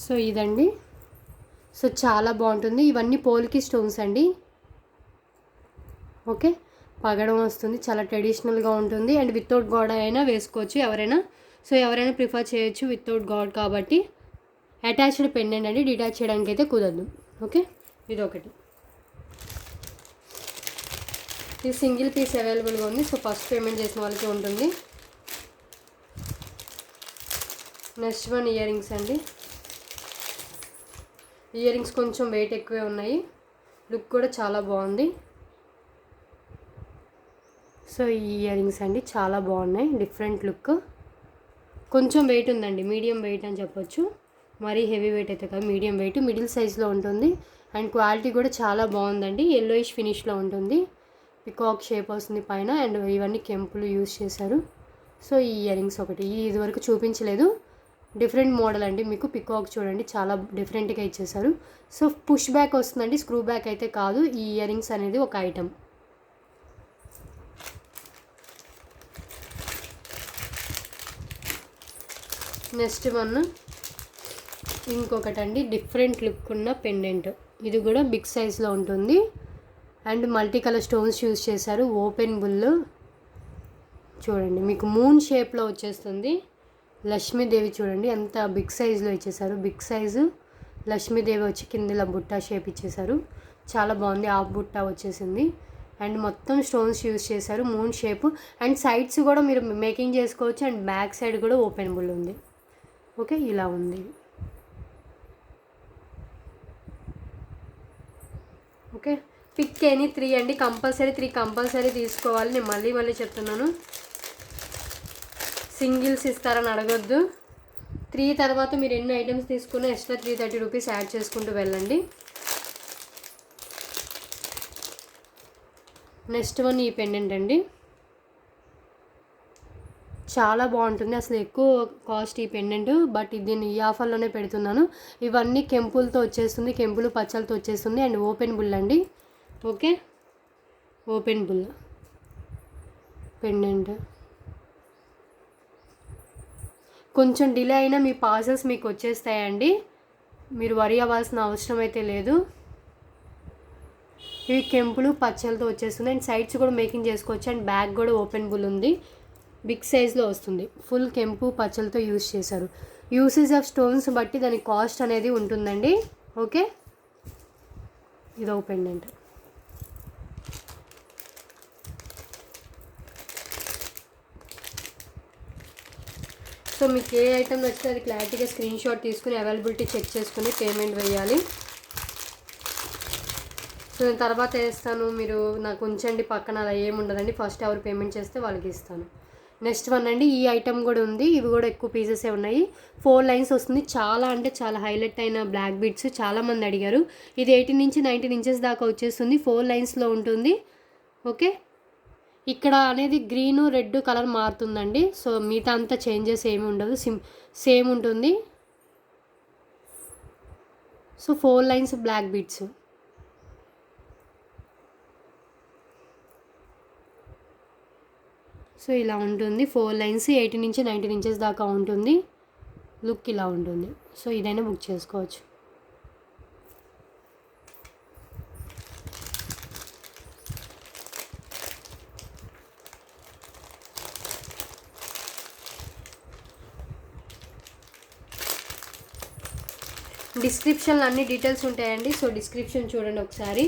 సో ఇదండి. సో చాలా బాగుంటుంది. ఇవన్నీ పోల్కి స్టోన్స్ అండి. ఓకే, పగడం వస్తుంది, చాలా ట్రెడిషనల్గా ఉంటుంది. అండ్ వితౌట్ గాడ్ అయినా వేసుకోవచ్చు ఎవరైనా. సో ఎవరైనా ప్రిఫర్ చేయొచ్చు వితౌట్ గాడ్ కాబట్టి. అటాచ్డ్ పెండెంట్ అండి, డిటాచ్ చేయడానికి అయితే కుదరదు. ఓకే, ఇది ఒకటి. ఇది సింగిల్ పీస్ అవైలబుల్గా ఉంది. సో ఫస్ట్ పేమెంట్ చేసిన వాళ్ళకి ఉంటుంది. నెక్స్ట్ వన్ ఇయర్ రింగ్స్ అండి. ఇయర్ రింగ్స్ కొంచెం వెయిట్ ఎక్కువే ఉన్నాయి, లుక్ కూడా చాలా బాగుంది. సో ఈ ఇయర్ రింగ్స్ అండి చాలా బాగున్నాయి, డిఫరెంట్ లుక్. కొంచెం వెయిట్ ఉందండి, మీడియం వెయిట్ అని చెప్పొచ్చు. మరీ హెవీ వెయిట్ అయితే కాదు, మీడియం వెయిట్, మిడిల్ సైజ్లో ఉంటుంది. అండ్ క్వాలిటీ కూడా చాలా బాగుందండి. ఎల్లోయిష్ ఫినిష్లో ఉంటుంది, పికాక్ షేప్ వస్తుంది పైన. అండ్ ఇవన్నీ కెంపులు యూజ్ చేశారు. సో ఈ ఇయర్ రింగ్స్ ఒకటి, ఇది వరకు చూపించలేదు, డిఫరెంట్ మోడల్ అండి. మీకు పికాక్ చూడండి చాలా డిఫరెంట్గా ఇచ్చేసారు. సో పుష్ బ్యాక్ వస్తుందండి, స్క్రూ బ్యాక్ అయితే కాదు. ఈ ఇయర్ రింగ్స్ అనేది ఒక ఐటమ్. నెక్స్ట్ వన్ ఇంకొకటి అండి, డిఫరెంట్ లుక్ ఉన్న పెండెంట్. ఇది కూడా బిగ్ సైజ్లో ఉంటుంది. And multi colour stones use చేశారు. ఓపెన్ బుల్ చూడండి, మీకు మూన్ షేప్లో వచ్చేస్తుంది. లక్ష్మీదేవి చూడండి ఎంత బిగ్ సైజులో ఇచ్చేసారు. బిగ్ సైజు లక్ష్మీదేవి వచ్చి కింద ఇలా బుట్ట షేప్ ఇచ్చేసారు. చాలా బాగుంది, హాఫ్ బుట్ట వచ్చేసింది. అండ్ మొత్తం స్టోన్స్ యూజ్ చేశారు, మూన్ షేప్. అండ్ సైడ్స్ కూడా మీరు మేకింగ్ చేసుకోవచ్చు. అండ్ బ్యాక్ సైడ్ కూడా ఓపెన్ బుల్ ఉంది. ఓకే, ఇలా ఉంది. ఓకే, పిక్ ఎనీ 3 అండి, కంపల్సరీ 3 కంపల్సరీ తీసుకోవాలి. నేను మళ్ళీ చెప్తున్నాను, సింగిల్స్ ఇస్తారని అడగొద్దు. 3 తర్వాత మీరు ఎన్ని ఐటమ్స్ తీసుకున్నా ఎక్స్ట్రా 330 రూపీస్ యాడ్ చేసుకుంటూ వెళ్ళండి. నెక్స్ట్ వన్ ఈ పెండెంట్ అండి, చాలా బాగుంటుంది. అసలు ఎక్కువ కాస్ట్ ఈ పెండెంట్, బట్ దీన్ని ఈ ఆఫర్లోనే పెడుతున్నాను. ఇవన్నీ కెంపులతో వచ్చేస్తుంది, కెంపులు పచ్చలతో వచ్చేస్తుంది. అండ్ ఓపెన్ బుల్ అండి. Okay, open bull pendant. కొంచెం డిలే అయినా మీ పార్సల్స్ మీకు వచ్చేస్తాయండి, మీరు వరి అవ్వాల్సిన అవసరం అయితే లేదు. ఇవి కెంపులు పచ్చలతో వచ్చేస్తుంది. అండ్ సైడ్స్ కూడా మేకింగ్ చేసుకోవచ్చు. అండ్ బ్యాక్ కూడా ఓపెన్ బుల్ ఉంది, బిగ్ సైజ్లో వస్తుంది. ఫుల్ కెంపు పచ్చలతో యూజ్ చేశారు. యూసేజ్ ఆఫ్ స్టోన్స్ బట్టి దాని కాస్ట్ అనేది ఉంటుందండి. ఓకే, ఇది ఓపెన్ పెండెంట్. సో మీకు ఏ ఐటమ్ నచ్చితే అది క్లారిటీగా స్క్రీన్ షాట్ తీసుకుని అవైలబిలిటీ చెక్ చేసుకుని పేమెంట్ వేయాలి. సో నేను తర్వాత వేస్తాను, మీరు నాకు ఉంచండి పక్కన, అలా ఏముండదండి. ఫస్ట్ ఎవరు పేమెంట్ చేస్తే వాళ్ళకి ఇస్తాను. నెక్స్ట్ వన్ అండి, ఈ ఐటమ్ కూడా ఉంది. ఇవి కూడా ఎక్కువ పీసెసే ఉన్నాయి. 4 లైన్స్ వస్తుంది. చాలా అంటే చాలా హైలైట్ అయిన బ్లాక్ బీడ్స్, చాలామంది అడిగారు. ఇది 18 నుంచి 19 ఇంచెస్ దాకా వచ్చేస్తుంది. 4 లైన్స్లో ఉంటుంది. ఓకే, ఇక్కడ అనేది గ్రీను రెడ్ కలర్ మారుతుందండి. సో మిగతా అంతా చేంజెస్ ఏమి ఉండదు, సేమ్ ఉంటుంది. So 4 lines black beads. So ఇలా ఉంటుంది. 4 లైన్స్ 18 నుంచి 19 ఇంచెస్ దాకా ఉంటుంది. లుక్ ఇలా ఉంటుంది. సో ఇదైనా బుక్ చేసుకోవచ్చు. డిస్క్రిప్షన్లో అన్ని డీటెయిల్స్ ఉంటాయండి. సో డిస్క్రిప్షన్ చూడండి ఒకసారి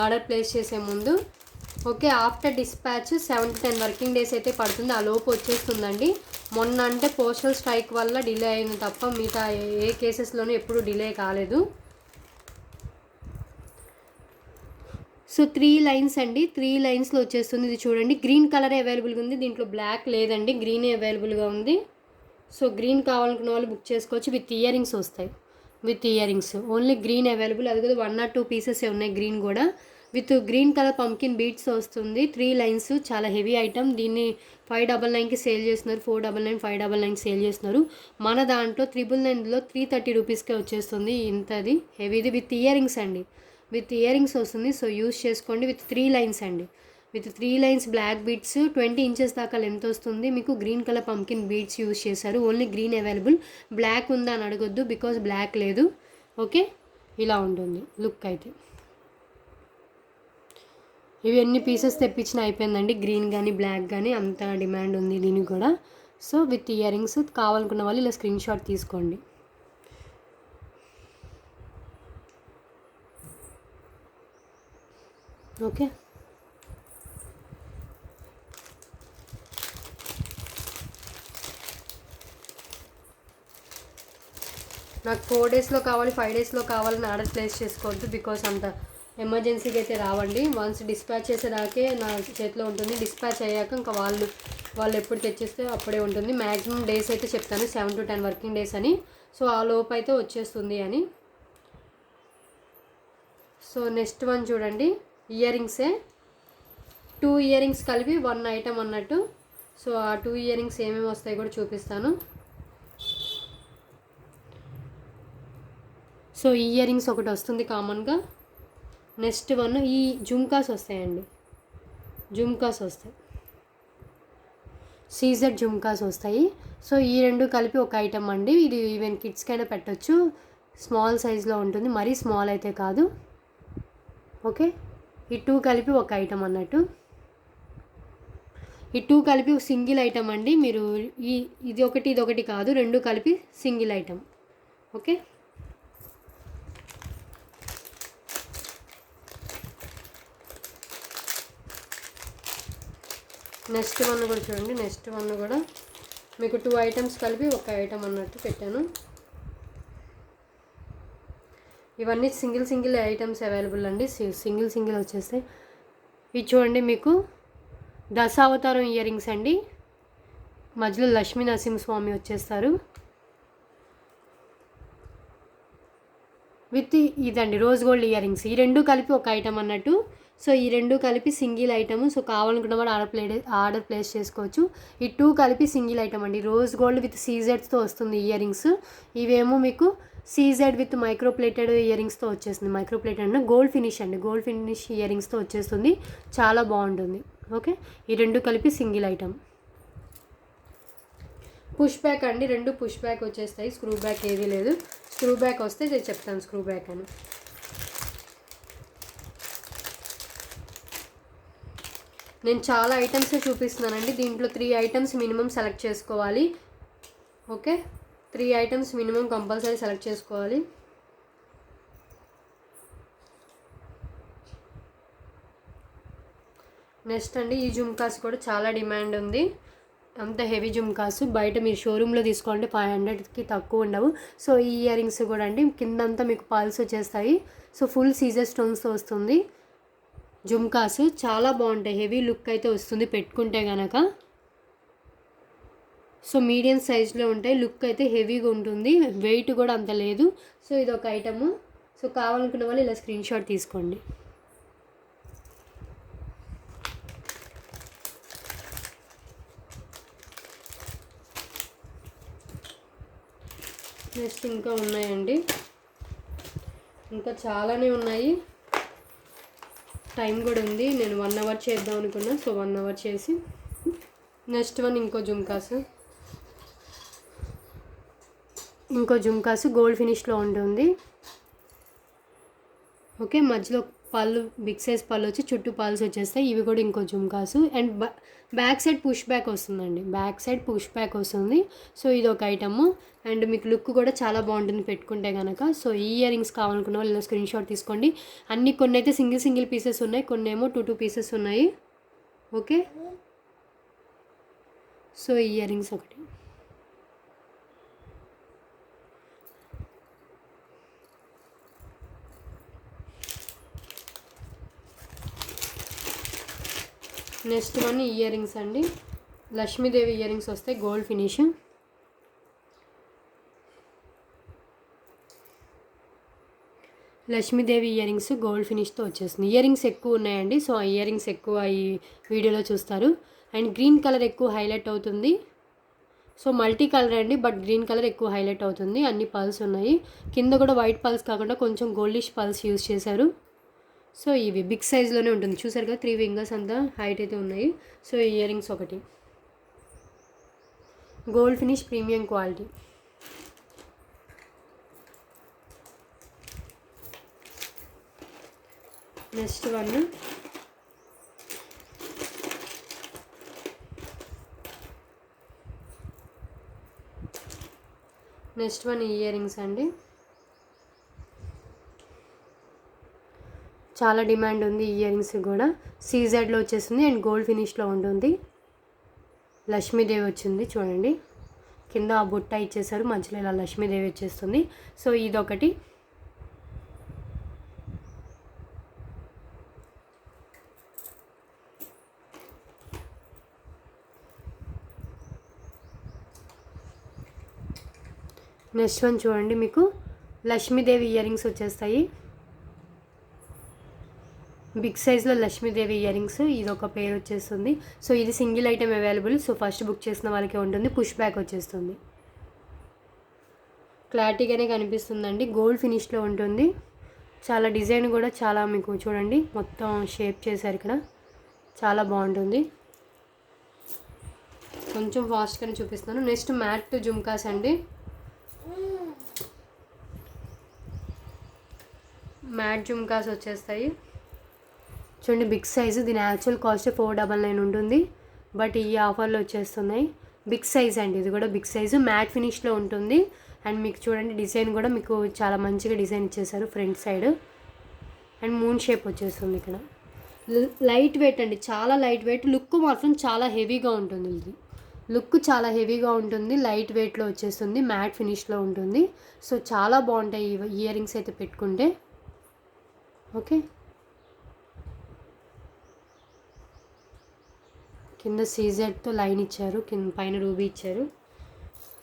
ఆర్డర్ ప్లేస్ చేసే ముందు. Okay, after dispatch 7 to 10 working days అయితే పడుతుంది. ఆ లోపు వచ్చేస్తుందండి. మొన్న అంటే పోస్టల్ స్ట్రైక్ వల్ల డిలే అయింది తప్ప మిగతా ఏ కేసెస్లోనూ ఎప్పుడు డిలే కాలేదు. సో 3 లైన్స్ అండి, 3 లైన్స్లో వచ్చేస్తుంది. ఇది చూడండి, గ్రీన్ కలర్ అవైలబుల్గా ఉంది. దీంట్లో బ్లాక్ లేదండి, గ్రీనే అవైలబుల్గా ఉంది. సో గ్రీన్ కావాలనుకున్న వాళ్ళు బుక్ చేసుకోవచ్చు. విత్ ఇయర్ రింగ్స్ వస్తాయి. With ear rings only green available. అది కూడా 1 or 2 పీసెస్ ఉన్నాయి గ్రీన్ కూడా. With green colour pumpkin beats వస్తుంది. 3 లైన్స్, చాలా హెవీ ఐటమ్. దీన్ని 599కి సేల్ చేస్తున్నారు, 499, 599 సేల్ చేస్తున్నారు. మన దాంట్లో 999లో 330 రూపీస్కే వచ్చేస్తుంది. ఇంతది హెవీది విత్ ఇయర్ రింగ్స్ అండి, విత్ ఇయర్ రింగ్స్ వస్తుంది. సో యూస్ చేసుకోండి. విత్ 3 లైన్స్ అండి, with 3 lines black beads. 20 inches దాకా లెంత్ వస్తుంది. మీకు green colour pumpkin beads use చేశారు. Only green available. బ్లాక్ ఉందా అని అడగొద్దు, బికాజ్ బ్లాక్ లేదు. ఓకే, ఇలా ఉంటుంది లుక్ అయితే. ఇవి ఎన్ని పీసెస్ తెప్పించినా అయిపోయిందండి. గ్రీన్ కానీ బ్లాక్ కానీ అంత డిమాండ్ ఉంది దీనికి కూడా. సో విత్ ఇయర్ రింగ్స్ కావాలనుకున్న వాళ్ళు ఇలా స్క్రీన్ షాట్ తీసుకోండి. ఓకే, నాకు 4 డేస్లో కావాలి, 5 డేస్లో కావాలని ఆర్డర్ ప్లేస్ చేసుకోవద్దు. బికాస్ అంత ఎమర్జెన్సీకి అయితే రావండి. వన్స్ డిస్పాచ్ చేసేదాకే నా చేతిలో ఉంటుంది. డిస్పాచ్ అయ్యాక ఇంకా వాళ్ళు ఎప్పుడు తెచ్చేస్తే అప్పుడే ఉంటుంది. మ్యాక్సిమం డేస్ అయితే చెప్తాను 7 to 10 వర్కింగ్ డేస్ అని. సో ఆ లోపు అయితే వచ్చేస్తుంది అని. సో నెక్స్ట్ వన్ చూడండి, ఇయర్ రింగ్సే. 2 ఇయర్ రింగ్స్ కలిపి 1 ఐటమ్ అన్నట్టు. సో ఆ 2 ఇయర్ రింగ్స్ ఏమేమి వస్తాయి కూడా చూపిస్తాను. సో ఇయర్ రింగ్స్ ఒకటి వస్తుంది కామన్గా. నెక్స్ట్ వన్ ఈ జుమ్కాస్ వస్తాయండి, జుమ్కాస్ వస్తాయి, సీజెడ్ జుమ్కాస్ వస్తాయి. సో ఈ 2 కలిపి ఒక ఐటమ్ అండి. ఇది ఈవెన్ కిడ్స్కైనా పెట్టచ్చు. స్మాల్ సైజ్లో ఉంటుంది, మరీ స్మాల్ అయితే కాదు. ఓకే, ఈ 2 కలిపి ఒక ఐటమ్ అన్నట్టు. ఈ 2 కలిపి సింగిల్ ఐటమ్ అండి. మీరు ఇది ఒకటి కాదు, 2 కలిపి single item. Okay, next one కూడా చూడండి. నెక్స్ట్ వన్ కూడా మీకు 2 ఐటమ్స్ కలిపి ఒక ఐటమ్ అన్నట్టు పెట్టాను. ఇవన్నీ సింగిల్ ఐటమ్స్ అవైలబుల్ అండి. సింగిల్ వచ్చేస్తాయి. ఇది చూడండి, మీకు దశావతారం ఇయర్ రింగ్స్ అండి. మధ్యలో లక్ష్మీ నరసింహస్వామి వచ్చేస్తారు. విత్ ఇదండి రోజ్ గోల్డ్ ఇయర్ రింగ్స్. ఈ 2 కలిపి ఒక ఐటమ్ అన్నట్టు. సో ఈ 2 కలిపి సింగిల్ ఐటమ్. సో కావాలనుకున్న వాడు ఆర్డర్ ప్లేస్ చేసుకోవచ్చు. ఈ 2 కలిపి సింగిల్ ఐటమ్ అండి. రోజ్ గోల్డ్ విత్ సీజెడ్స్తో వస్తుంది ఇయర్ రింగ్స్. ఇవేమో మీకు సీజెడ్ విత్ మైక్రోప్లేటెడ్ ఇయర్ రింగ్స్తో వచ్చేస్తుంది. మైక్రోప్లేటెడ్ అంటే గోల్డ్ ఫినిష్ అండి, గోల్డ్ ఫినిష్ ఇయర్ రింగ్స్తో వచ్చేస్తుంది. చాలా బాగుంటుంది. ఓకే, ఈ 2 కలిపి సింగిల్ ఐటమ్. పుష్ బ్యాక్ అండి, 2 పుష్ బ్యాక్ వచ్చేస్తాయి. స్క్రూ బ్యాక్ ఏది లేదు. స్క్రూ బ్యాక్ వస్తే నేను చెప్తాను స్క్రూ బ్యాక్ అని. నేను చాలా ఐటమ్స్ చూపిస్తున్నానండి. దీంట్లో 3 ఐటమ్స్ మినిమం సెలెక్ట్ చేసుకోవాలి. Okay, 3 items minimum compulsory select చేసుకోవాలి. నెక్స్ట్ అండి, ఈ జుమ్కాస్ కూడా చాలా డిమాండ్ ఉంది. అంత హెవీ జుమ్కాస్ బయట మీరు షోరూంలో తీసుకోండి 500కి తక్కువ ఉండవు. సో ఈ ఇయర్ రింగ్స్ కూడా అండి కిందంతా మీకు పల్స్ వచ్చేస్తాయి. సో ఫుల్ సీజర్ స్టోన్స్తో వస్తుంది. జుమ్కాస్ చాలా బాగుంటాయి, హెవీ లుక్ అయితే వస్తుంది పెట్టుకుంటే కనుక. సో మీడియం సైజ్లో ఉంటాయి, లుక్ అయితే హెవీగా ఉంటుంది, వెయిట్ కూడా అంత లేదు. సో ఇది ఒక ఐటము. సో కావాలనుకున్న వాళ్ళు ఇలా స్క్రీన్ షాట్ తీసుకోండి. నెక్స్ట్ ఇంకా ఉన్నాయండి, ఇంకా చాలానే ఉన్నాయి, టైం కూడా ఉంది. నేను 1 అవర్ చేద్దాం అనుకున్నా, సో 1 అవర్ చేసి. నెక్స్ట్ వన్ ఇంకో జుమ్కాస్ గోల్డ్ ఫినిష్లో ఉంటుంది. ఓకే, మధ్యలో పళ్ళు బిగ్ సైజ్ పళ్ళు వచ్చి చుట్టూ పల్స్ వచ్చేస్తాయి. ఇవి కూడా ఇంకో jhumkas. And back side push back వస్తుందండి, బ్యాక్ సైడ్ పుష్ బ్యాక్ వస్తుంది. సో ఇది ఒక ఐటము. అండ్ మీకు లుక్ కూడా చాలా బాగుంటుంది పెట్టుకుంటే కనుక. సో ఈ ఇయర్ రింగ్స్ కావాలనుకున్న వాళ్ళు ఇలా స్క్రీన్ షాట్ తీసుకోండి. కొన్ని అయితే సింగిల్ పీసెస్ ఉన్నాయి, కొన్ని ఏమో 2 పీసెస్ ఉన్నాయి. ఓకే, సో ఇయర్ రింగ్స్ ఒకటి. నెక్స్ట్ వన్ ఇయర్ రింగ్స్ అండి, లక్ష్మీదేవి ఇయర్ రింగ్స్ వస్తాయి gold finish. Lakshmidevi year rings gold ఫినిష్తో వచ్చేస్తుంది. ఇయర్ రింగ్స్ ఎక్కువ ఉన్నాయండి, సో ఆ ఇయర్ రింగ్స్ ఎక్కువ ఈ వీడియోలో చూస్తారు. అండ్ గ్రీన్ కలర్ ఎక్కువ హైలైట్ అవుతుంది. సో మల్టీ కలర్ అండి, బట్ గ్రీన్ కలర్ ఎక్కువ హైలైట్ అవుతుంది. అన్ని పల్స్ ఉన్నాయి, కింద కూడా వైట్ పల్స్ కాకుండా కొంచెం గోల్డిష్ పల్స్ యూజ్ చేశారు. సో ఇవి బిగ్ సైజ్లోనే ఉంటుంది, చూసారు కదా 3 ఫింగర్స్ అంతా హైట్ అయితే ఉన్నాయి. సో ఇయర్ రింగ్స్ ఒకటి gold finish premium quality. Next one ear rings అండి, చాలా డిమాండ్ ఉంది ఇయర్ రింగ్స్ కూడా. సీజెడ్లో వచ్చేస్తుంది అండ్ గోల్డ్ ఫినిష్లో ఉంటుంది. లక్ష్మీదేవి వచ్చింది చూడండి, కింద ఆ బుట్ట ఇచ్చేసారు, మధ్యలో ఇలా లక్ష్మీదేవి వచ్చేస్తుంది. సో ఇదొకటి. నెక్స్ట్ వన్ చూడండి, మీకు లక్ష్మీదేవి ఇయర్ రింగ్స్ వచ్చేస్తాయి, బిగ్ సైజ్లో లక్ష్మీదేవి ఇయర్ రింగ్స్. ఇది ఒక పేరు వచ్చేస్తుంది. సో ఇది single item available, so first book చేసిన వాళ్ళకే ఉంటుంది. పుష్ బ్యాక్ వచ్చేస్తుంది, క్లారిటీగానే కనిపిస్తుందండి, గోల్డ్ ఫినిష్లో ఉంటుంది. చాలా డిజైన్ కూడా చాలా మీకు చూడండి మొత్తం షేప్ చేశారు ఇక్కడ, చాలా బాగుంటుంది. కొంచెం ఫాస్ట్గానే చూపిస్తాను. నెక్స్ట్ మ్యాట్ జుమ్కాస్ అండి, మ్యాట్ జుమ్కాస్ వచ్చేస్తాయి చూడండి, బిగ్ సైజు. దీని యాక్చువల్ కాస్ట్ 499 ఉంటుంది, బట్ ఈ ఆఫర్లో వచ్చేస్తున్నాయి. బిగ్ సైజ్ అండి, ఇది కూడా బిగ్ సైజు, మ్యాట్ ఫినిష్లో ఉంటుంది. అండ్ మీకు చూడండి డిజైన్ కూడా మీకు చాలా మంచిగా డిజైన్ ఇచ్చేసారు front side. And moon shape వచ్చేస్తుంది ఇక్కడ. లైట్ వెయిట్ అండి, చాలా లైట్ వెయిట్, లుక్ మాత్రం చాలా హెవీగా ఉంటుంది. ఇది లుక్ చాలా హెవీగా ఉంటుంది, లైట్ వెయిట్లో వచ్చేస్తుంది, మ్యాట్ ఫినిష్లో ఉంటుంది. సో చాలా బాగుంటాయి ఇయర్ రింగ్స్ అయితే పెట్టుకుంటే. ఓకే, కింద సీజెడ్తో లైన్ ఇచ్చారు, కింద పైన రూబీ ఇచ్చారు.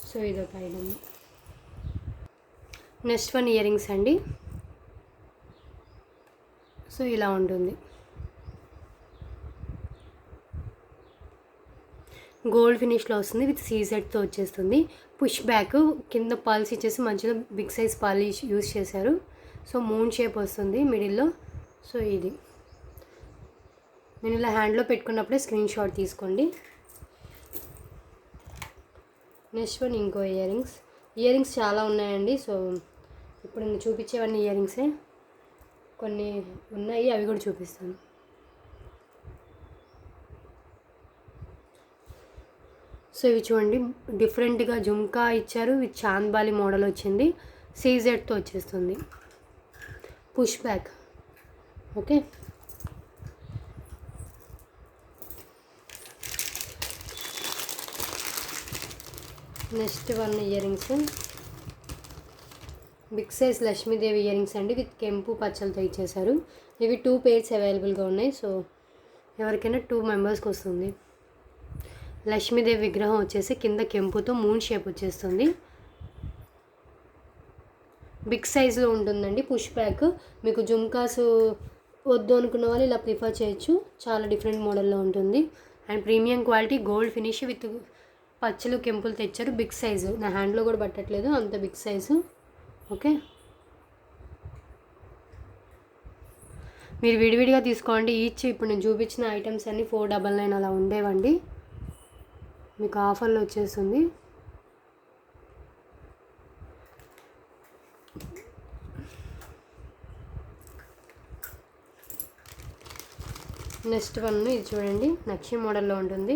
సో ఇదొక item. Next one ear rings అండి, సో ఇలా ఉంటుంది, గోల్డ్ ఫినిష్లో వస్తుంది, విత్ సీజెడ్తో వచ్చేస్తుంది. పుష్ బ్యాక్, కింద పాల్స్ ఇచ్చేసి మధ్యలో బిగ్ సైజ్ పాల్ యూజ్ చేశారు. సో మూన్ షేప్ వస్తుంది మిడిల్లో. సో ఇది నేను ఇలా హ్యాండ్లో పెట్టుకున్నప్పుడే స్క్రీన్ షాట్ తీసుకోండి. నెక్స్ట్ వన్ ఇంకో ఇయర్ రింగ్స్ చాలా ఉన్నాయండి. సో ఇప్పుడు నేను చూపించేవన్నీ ఇయర్ రింగ్సే, కొన్ని ఉన్నాయి అవి కూడా చూపిస్తాను. సో ఇవి చూడండి డిఫరెంట్గా జుమ్కా ఇచ్చారు, విత్ చాంద్బాలి మోడల్ వచ్చింది, సీజెడ్తో వచ్చేస్తుంది, push back. Okay, next one ear rings big size Lakshmidevi ear rings అండి, విత్ కెంపు పచ్చలతో ఇచ్చేసారు. ఇవి 2 పేర్స్ అవైలబుల్గా ఉన్నాయి. సో ఎవరికైనా 2 మెంబర్స్కి వస్తుంది. లక్ష్మీదేవి విగ్రహం వచ్చేసి కింద కెంపుతో మూన్ షేప్ వచ్చేస్తుంది. బిగ్ సైజులో ఉంటుందండి. Push back. మీకు జుమ్కాస్ వద్దు అనుకున్న వాళ్ళు ఇలా ప్రిఫర్ చేయొచ్చు. చాలా డిఫరెంట్ మోడల్లో ఉంటుంది. And premium quality gold finish with పచ్చలు కెంపులు తెచ్చారు. బిగ్ సైజు, నా హ్యాండ్లో కూడా పట్టట్లేదు, అంత బిగ్ సైజు. ఓకే, మీరు విడివిడిగా తీసుకోండి. ఈచ్ ఇప్పుడు నేను చూపించిన ఐటమ్స్ అన్నీ 499 అలా ఉండేవండి. మీకు ఆఫర్లో వచ్చేస్తుంది. నెక్స్ట్ వన్ ఇది చూడండి, నక్షి మోడల్లో ఉంటుంది.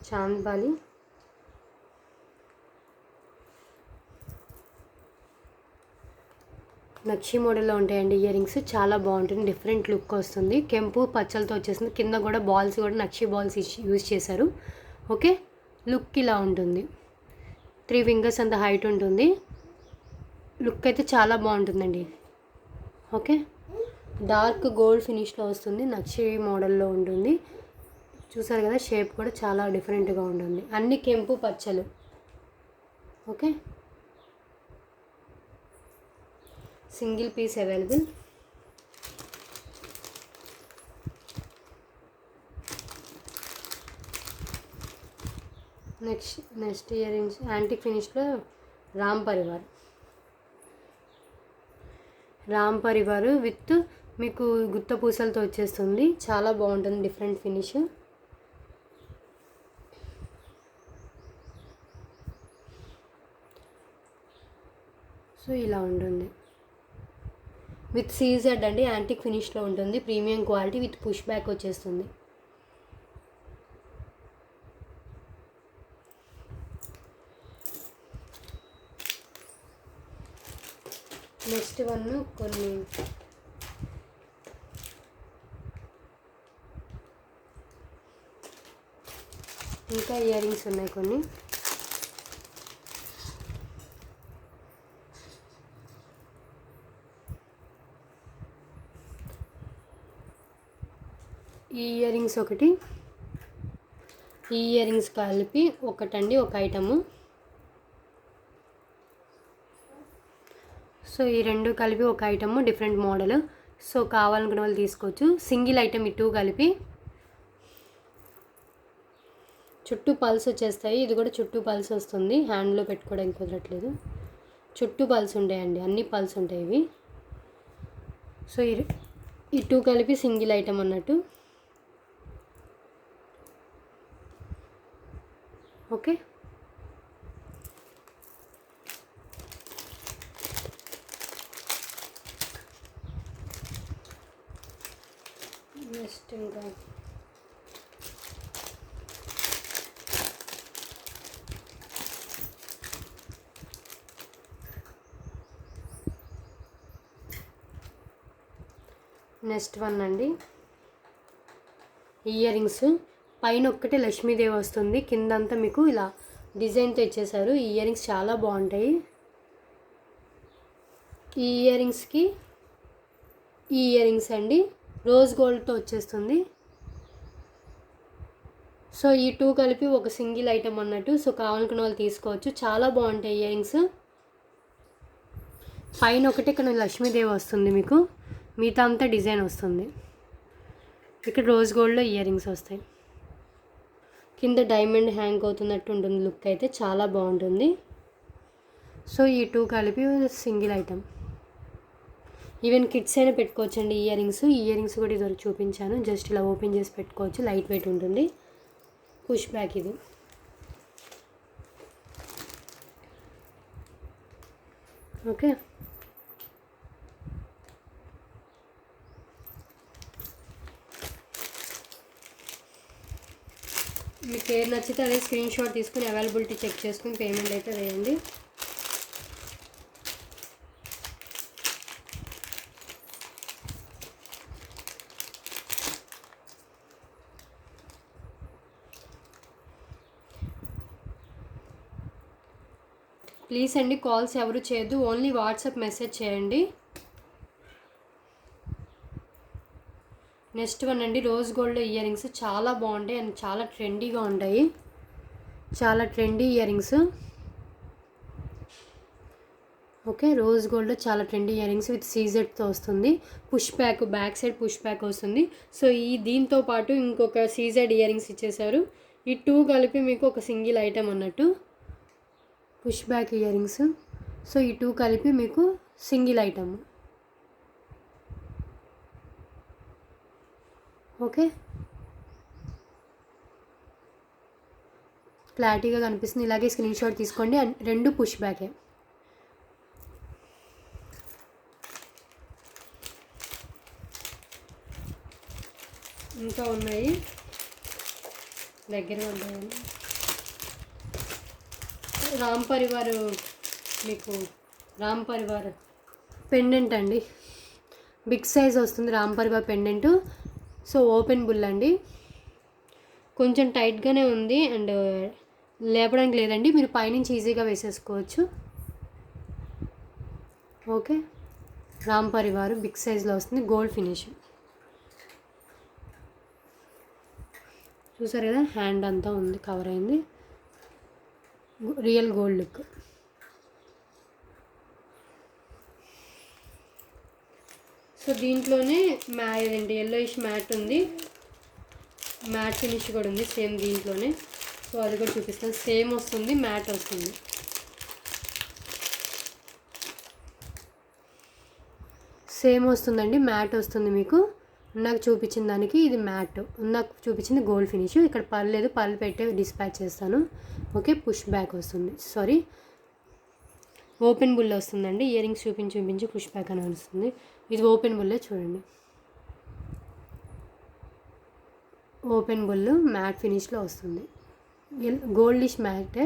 చాంద్బాలి. నక్షి మోడల్లో ఉంటాయండి ఇయర్ రింగ్స్. చాలా బాగుంటుంది, డిఫరెంట్ లుక్ వస్తుంది. కెంపు పచ్చలతో వచ్చేసింది. కింద కూడా బాల్స్ కూడా నక్షి బాల్స్ యూజ్ చేశారు. ఓకే, లుక్ ఇలా ఉంటుంది. 3 ఫింగర్స్ అంత హైట్ ఉంటుంది. లుక్ అయితే చాలా బాగుంటుందండి. ఓకే, డార్క్ గోల్డ్ ఫినిష్లో వస్తుంది. నక్షి మోడల్లో ఉంటుంది. చూసారు కదా, షేప్ కూడా చాలా డిఫరెంట్గా ఉంటుంది. అన్ని కెంపు పచ్చలు. Okay, single piece available. Next ear rings antique ఫినిష్లో రామ్ పరివార్ విత్ మీకు గుత్త పూసలతో వచ్చేస్తుంది. చాలా బాగుంటుంది, డిఫరెంట్ ఫినిష్. సో ఇలా ఉంటుంది. విత్ సీజెడ్ అండి, యాంటిక్ ఫినిష్లో ఉంటుంది. Premium quality with push back వచ్చేస్తుంది. నెక్స్ట్ వన్ కొన్ని ఇంకా ఇయర్ రింగ్స్ ఉన్నాయి కొన్ని. ఈ ఇయర్ రింగ్స్ ఒకటి, ఈ ఇయర్ రింగ్స్ కలిపి ఒకటండి, ఒక ఐటము. సో ఈ రెండు కలిపి ఒక ఐటము, డిఫరెంట్ మోడల్. సో కావాలనుకున్న వాళ్ళు తీసుకోవచ్చు. సింగిల్ ఐటమ్ ఈ 2 కలిపి. చుట్టూ పల్స్ వచ్చేస్తాయి. ఇది కూడా చుట్టూ పల్స్ వస్తుంది. హ్యాండ్లో పెట్టుకోవడానికి కుదరట్లేదు. చుట్టూ పల్స్ ఉంటాయండి, అన్ని పల్స్ ఉంటాయి ఇవి. సో ఈ 2 కలిపి సింగిల్ ఐటమ్ అన్నట్టు. ఓకే, నెక్స్ట్ ఇంకా నెక్స్ట్ వన్ అండి, ఇయర్ రింగ్స్. పైన ఒక్కటే లక్ష్మీదేవి వస్తుంది, కిందంతా మీకు ఇలా డిజైన్తో ఇచ్చేసారు. ఈ ఇయర్ రింగ్స్ చాలా బాగుంటాయి. ఈ ఇయర్ రింగ్స్కి ఈ ఇయర్ రింగ్స్ అండి రోజ్ గోల్డ్తో వచ్చేస్తుంది. సో ఈ 2 కలిపి ఒక సింగిల్ ఐటమ్ అన్నట్టు. సో కావాలనుకున్న వాళ్ళు తీసుకోవచ్చు. చాలా బాగుంటాయి ఇయర్ రింగ్స్. పైన ఒకటి ఇక్కడ లక్ష్మీదేవి వస్తుంది, మీకు మిగతా అంతా డిజైన్ వస్తుంది. ఇక్కడ రోజ్ గోల్డ్లో ఇయర్ రింగ్స్ వస్తాయి. కింద డైమండ్ హ్యాంగ్ అవుతున్నట్టు ఉంటుంది. లుక్ అయితే చాలా బాగుంటుంది. సో ఈ 2 కలిపి సింగిల్ ఐటమ్. ఈవెన్ కిడ్స్ అయినా పెట్టుకోవచ్చండి ఇయర్ రింగ్స్. ఈ ఇయర్ రింగ్స్ కూడా ఇదివరకు చూపించాను. జస్ట్ ఇలా ఓపెన్ చేసి పెట్టుకోవచ్చు. లైట్ వెయిట్ ఉంటుంది. పుష్ బ్యాక్ ఇది. ఓకే, మీకు ఏది నచ్చితే అదే స్క్రీన్ షాట్ తీసుకుని అవైలబిలిటీ చెక్ చేసుకుని పేమెంట్ అయితే వేయండి. ప్లీజ్ అండి కాల్స్ ఎవరు చేయొద్దు, ఓన్లీ వాట్సాప్ మెసేజ్ చేయండి. నెక్స్ట్ వన్ అండి రోజ్ గోల్డ్ ఇయర్ రింగ్స్. చాలా బాగుంటాయి అండ్ చాలా ట్రెండీగా ఉంటాయి. చాలా trendy ear rings. Okay, rose gold చాలా ట్రెండీ ఇయర్ రింగ్స్ విత్ సీజెడ్తో వస్తుంది. Push back, back side push back వస్తుంది. సో దీంతో పాటు ఇంకొక సీజెడ్ ఇయర్ రింగ్స్ ఇచ్చేసారు. ఈ 2 కలిపి మీకు ఒక సింగిల్ ఐటమ్ అన్నట్టు push back ear rings. So ఈ 2 కలిపి మీకు సింగిల్ ఐటమ్. ఓకే, క్లారిటీగా కనిపిస్తుంది. ఇలాగే స్క్రీన్ షాట్ తీసుకోండి. అండ్ 2 పుష్ బ్యాకే. ఇంకా ఉన్నాయి దగ్గర ఉంటాయి. రామ్ పరివార్, మీకు రామ్ పరివార్ పెండెంట్ అండి, బిగ్ సైజ్ వస్తుంది Ram Parivar pendant. So open bull అండి, కొంచెం టైట్గానే ఉంది అండ్ లేపడానికి లేదండి, మీరు పైనుంచి ఈజీగా వేసేసుకోవచ్చు. ఓకే, రామ్ పరివార్ బిగ్ సైజ్లో వస్తుంది, గోల్డ్ ఫినిష్. చూసారు కదా, హ్యాండ్ అంతా ఉంది, కవర్ అయింది, రియల్ గోల్డ్ లుక్. సో దీంట్లోనే ఇదేంటి ఎల్లోయిష్ మ్యాట్ ఉంది, మ్యాట్ ఫినిష్ కూడా ఉంది సేమ్ దీంట్లోనే. సో అది కూడా చూపిస్తాను. సేమ్ వస్తుంది, మ్యాట్ వస్తుంది. సేమ్ వస్తుందండి, మ్యాట్ వస్తుంది మీకు. నాకు చూపించిన దానికి ఇది మ్యాట్, నాకు చూపించింది గోల్డ్ ఫినిష్. ఇక్కడ పర్లేదు, పర్లు పెట్టే డిస్పాచ్ చేస్తాను. ఓకే, పుష్ బ్యాక్ వస్తుంది, సారీ ఓపెన్ బుల్ వస్తుందండి. ఇయర్ రింగ్స్ చూపించి పుష్ బ్యాక్ అని వస్తుంది. ఇది ఓపెన్ బుల్లే చూడండి, ఓపెన్ బుల్ మ్యాట్ ఫినిష్లో వస్తుంది, గోల్డిష్ మ్యాటే.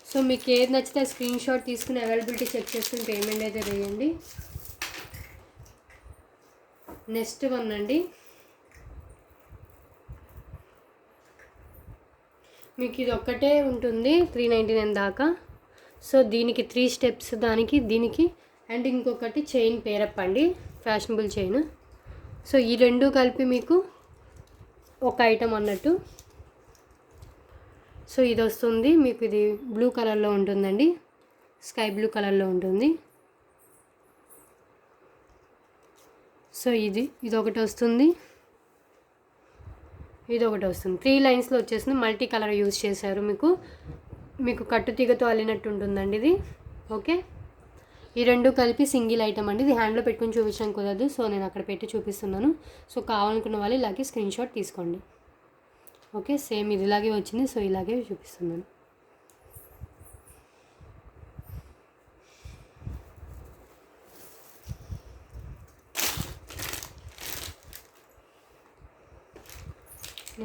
సో మీకు ఏది నచ్చితే స్క్రీన్ షాట్ తీసుకుని అవైలబిలిటీ చెక్ చేసుకుని పేమెంట్ అయితే వేయండి. నెక్స్ట్ వన్ అండి, మీకు ఇది ఒక్కటే ఉంటుంది 399 దాకా. సో దీనికి 3 స్టెప్స్, దీనికి అండ్ ఇంకొకటి చైన్ పేరప్ అండి, ఫ్యాషనబుల్ చైన్. సో ఈ 2 కలిపి మీకు ఒక ఐటమ్ అన్నట్టు. సో ఇది వస్తుంది మీకు, ఇది బ్లూ కలర్లో ఉంటుందండి, స్కై బ్లూ కలర్లో ఉంటుంది. సో ఇది ఒకటి వస్తుంది, ఇది ఒకటి వస్తుంది. 3 లైన్స్లో వచ్చేసింది, మల్టీ కలర్ యూజ్ చేశారు. మీకు కట్టు తీగతో అల్లినట్టు ఉంటుందండి ఇది. ఓకే, ఈ 2 కలిపి సింగిల్ ఐటమ్ అండి. ఇది హ్యాండ్లో పెట్టుకుని చూపించడం కుదరదు, సో నేను అక్కడ పెట్టి చూపిస్తున్నాను. సో కావాలనుకున్న వాళ్ళు ఇలాగే స్క్రీన్ షాట్ తీసుకోండి. ఓకే, సేమ్ ఇది ఇలాగే వచ్చింది, సో ఇలాగే చూపిస్తున్నాను.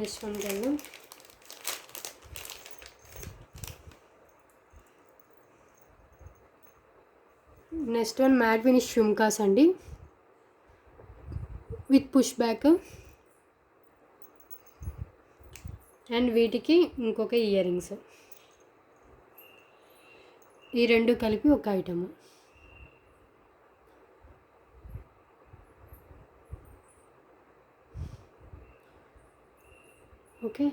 నెక్స్ట్ వన్కి వెళ్దాం. నెక్స్ట్ వన్ మ్యాట్ ఫినిష్ షుమ్కాస్ అండి, విత్ పుష్ బ్యాక్. అండ్ వీటికి ఇంకొక ఇయర్ రింగ్స్, ఈ 2 కలిపి ఒక ఐటమ్. ఓకే,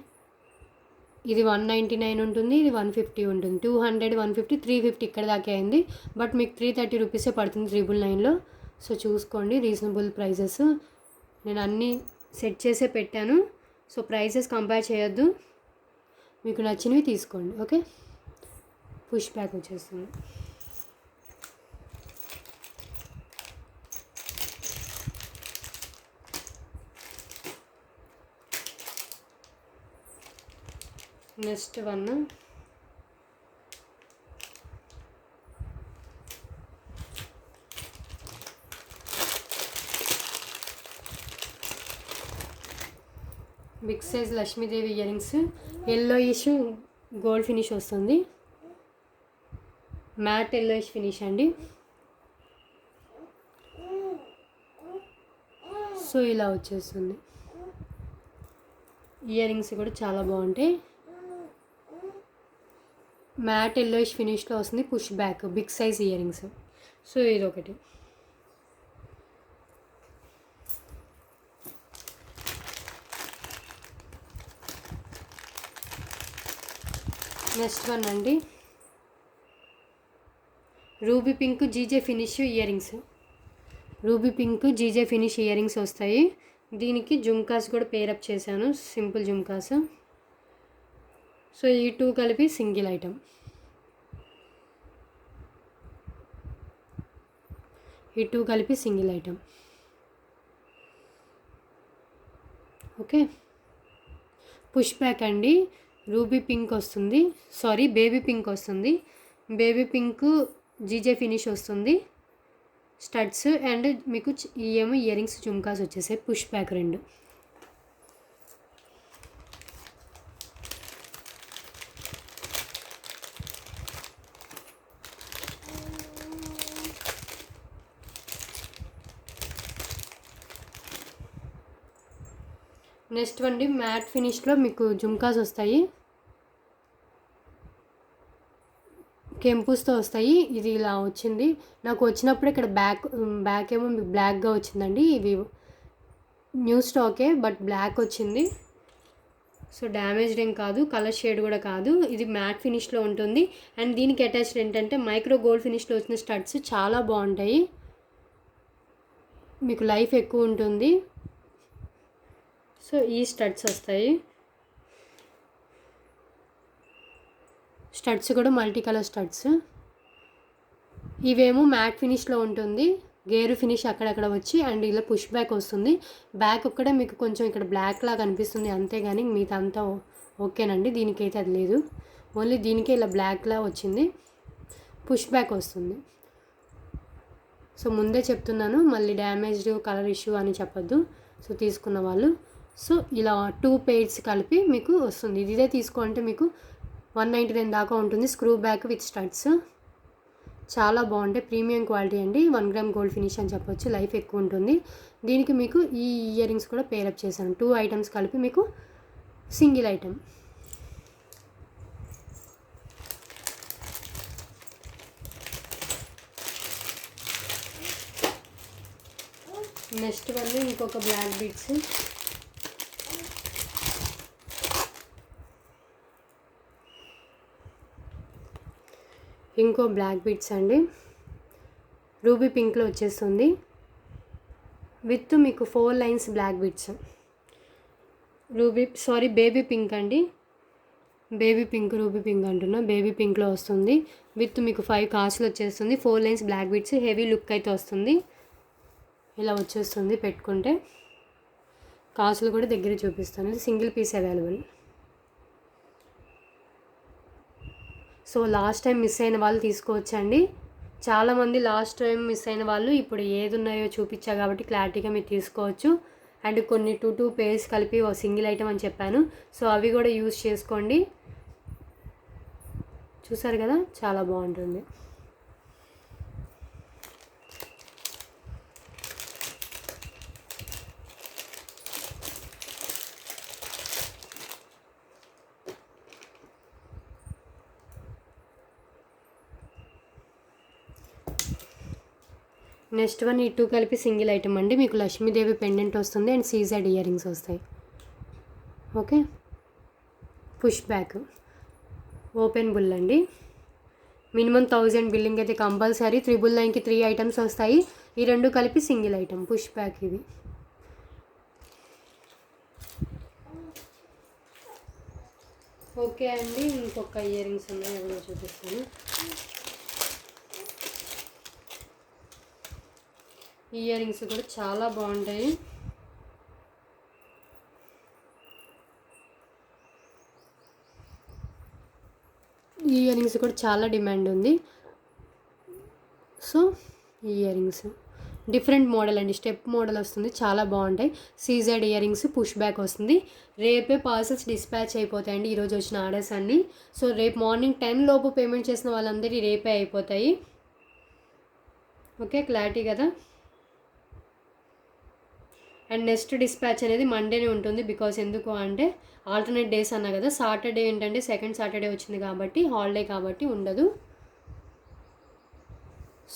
ఇది 199 ఉంటుంది, ఇది 150 ఉంటుంది. 200, 150, 350 ఇక్కడ దాకా అయింది. బట్ మీకు 330 రూపీసే పడుతుంది 999లో. సో చూసుకోండి, రీజనబుల్ ప్రైజెస్. నేను అన్నీ సెట్ చేసే పెట్టాను. సో ప్రైసెస్ కంపేర్ చేయొద్దు, మీకు నచ్చినవి తీసుకోండి. ఓకే, పుష్ బ్యాక్ వచ్చేస్తుంది. Next one big size Lakshmidevi ear rings, yellowish gold finish వస్తుంది, మ్యాట్ ఎల్లోయిష్ ఫినిష్ అండి. సో ఇలా వచ్చేస్తుంది. ఇయర్ రింగ్స్ కూడా చాలా బాగుంటాయి. మ్యాట్ ఎల్లోయిష్ ఫినిష్లో వస్తుంది. Push back big size earrings. So ఇది ఒకటి. నెక్స్ట్ వన్ అండి, ruby pink GJ finish earrings. Ruby pink GJ finish ear rings వస్తాయి. దీనికి జుమ్కాస్ కూడా పేరప్ చేశాను, సింపుల్ జుమ్కాస్. సో ఈ 2 కలిపి సింగిల్ ఐటమ్. ఈ 2 కలిపి single item. Okay. Push back అండి, రూబీ పింక్ వస్తుంది, సారీ బేబీ పింక్ వస్తుంది. బేబీ పింక్ జీజే ఫినిష్ వస్తుంది. స్టడ్స్ అండ్ మీకు ఏమో ఇయర్ రింగ్స్ జుమ్కాస్ వచ్చేసాయి. Push back 2. నెక్స్ట్ అండి, మ్యాట్ ఫినిష్లో మీకు జుమ్కాస్ వస్తాయి, కెంపుస్తో వస్తాయి. ఇది ఇలా వచ్చింది నాకు. వచ్చినప్పుడు ఇక్కడ బ్యాక్ ఏమో మీకు బ్లాక్గా వచ్చిందండి. ఇవి న్యూ స్టాకే బట్ బ్లాక్ వచ్చింది. సో డ్యామేజ్డ్ ఏం కాదు, కలర్ షేడ్ కూడా కాదు. ఇది మ్యాట్ ఫినిష్లో ఉంటుంది. అండ్ దీనికి అటాచ్డ్ ఏంటంటే మైక్రో గోల్డ్ ఫినిష్లో వచ్చిన స్టడ్స్ చాలా బాగుంటాయి, మీకు లైఫ్ ఎక్కువ ఉంటుంది. సో ఈ స్టడ్స్ వస్తాయి. స్టడ్స్ కూడా మల్టీ కలర్ స్టడ్స్. ఇవేమో మ్యాట్ ఫినిష్లో ఉంటుంది, గేరు ఫినిష్ అక్కడక్కడ వచ్చి అండ్ ఇలా పుష్ బ్యాక్ వస్తుంది. బ్యాక్ ఒక్కడే మీకు కొంచెం ఇక్కడ బ్లాక్ లాగా అనిపిస్తుంది అంతేగాని మిగతా అంతా ఓకేనండి. దీనికైతే అది లేదు, ఓన్లీ దీనికే ఇలా బ్లాక్లా వచ్చింది. పుష్ బ్యాక్ వస్తుంది. సో ముందే చెప్తున్నాను, మళ్ళీ డ్యామేజ్డ్ కలర్ ఇష్యూ అని చెప్పొద్దు. సో తీసుకున్న వాళ్ళు. సో ఇలా 2 పెయిర్స్ కలిపి మీకు వస్తుంది. ఇదే తీసుకోవాలంటే మీకు 199 దాకా ఉంటుంది. స్క్రూ బ్యాక్ విత్ స్టడ్స్ చాలా బాగుంటాయి, ప్రీమియం క్వాలిటీ అండి. 1 గ్రామ్ గోల్డ్ ఫినిష్ అని చెప్పొచ్చు, లైఫ్ ఎక్కువ ఉంటుంది. దీనికి మీకు ఈ ఇయర్ రింగ్స్ కూడా పేరప్ చేశాను. 2 ఐటమ్స్ కలిపి మీకు సింగిల్ ఐటమ్. నెక్స్ట్ వన్ ఇంకొక బ్లాక్ బీడ్స్. ఇంకో బ్లాక్ బీడ్స్ అండి, రూబీ పింక్లో వచ్చేస్తుంది విత్ మీకు 4 lines black beads. Baby pink అండి, బేబీ పింక్ రూబీ పింక్ అంటున్నా, బేబీ పింక్లో వస్తుంది విత్ మీకు 5 కాసులు వచ్చేస్తుంది. 4 lines black beads, heavy look అయితే వస్తుంది. ఇలా వచ్చేస్తుంది పెట్టుకుంటే. కాసులు కూడా దగ్గర చూపిస్తాను. ఇది single piece available. So last time miss అయిన వాళ్ళు తీసుకోవచ్చండి. చాలామంది లాస్ట్ టైం మిస్ అయిన వాళ్ళు ఇప్పుడు ఏది ఉన్నాయో చూపించా కాబట్టి క్లారిటీగా మీరు తీసుకోవచ్చు. అండ్ కొన్ని 2 పేర్స్ కలిపి ఒక సింగిల్ ఐటమ్ అని చెప్పాను. సో అవి కూడా యూజ్ చేసుకోండి. చూసారు కదా, చాలా బాగుంటుంది. నెక్స్ట్ వన్ ఈ 2 కలిపి సింగిల్ ఐటమ్ అండి. మీకు లక్ష్మీదేవి పెండెంట్ వస్తుంది అండ్ సీజెడ్ ఇయర్ రింగ్స్ వస్తాయి. Okay. Push back open bull అండి. మినిమం 1000 బిల్లింగ్ అయితే కంపల్సరీ. 999కి 3 ఐటమ్స్ వస్తాయి. ఈ 2 కలిపి సింగిల్ ఐటమ్ పుష్ బ్యాక్. ఇవి ఓకే అండి. ఇంకొక ఇయర్ రింగ్స్ ఉన్నాయి, ఎవరో చూపిస్తాను. ఇయర్ రింగ్స్ కూడా చాలా బాగుంటాయి. ఈ ఇయర్ రింగ్స్ కూడా చాలా డిమాండ్ ఉంది. So ear rings different model అండి, స్టెప్ మోడల్ వస్తుంది, చాలా బాగుంటాయి. CZ ear rings push back వస్తుంది. రేపే పార్సల్స్ డిస్పాచ్ అయిపోతాయండి ఈరోజు వచ్చిన ఆర్డర్స్ అన్నీ. సో రేపు మార్నింగ్ 10 లోపు పేమెంట్ చేసిన వాళ్ళందరికీ రేపే అయిపోతాయి. ఓకే, క్లారిటీ కదా. అండ్ నెక్స్ట్ డిస్పాచ్ అనేది మండేనే ఉంటుంది. బికాస్ ఎందుకు అంటే ఆల్టర్నేట్ డేస్ అన్నా కదా, సాటర్డే ఏంటంటే సెకండ్ సాటర్డే వచ్చింది కాబట్టి హాలిడే కాబట్టి ఉండదు.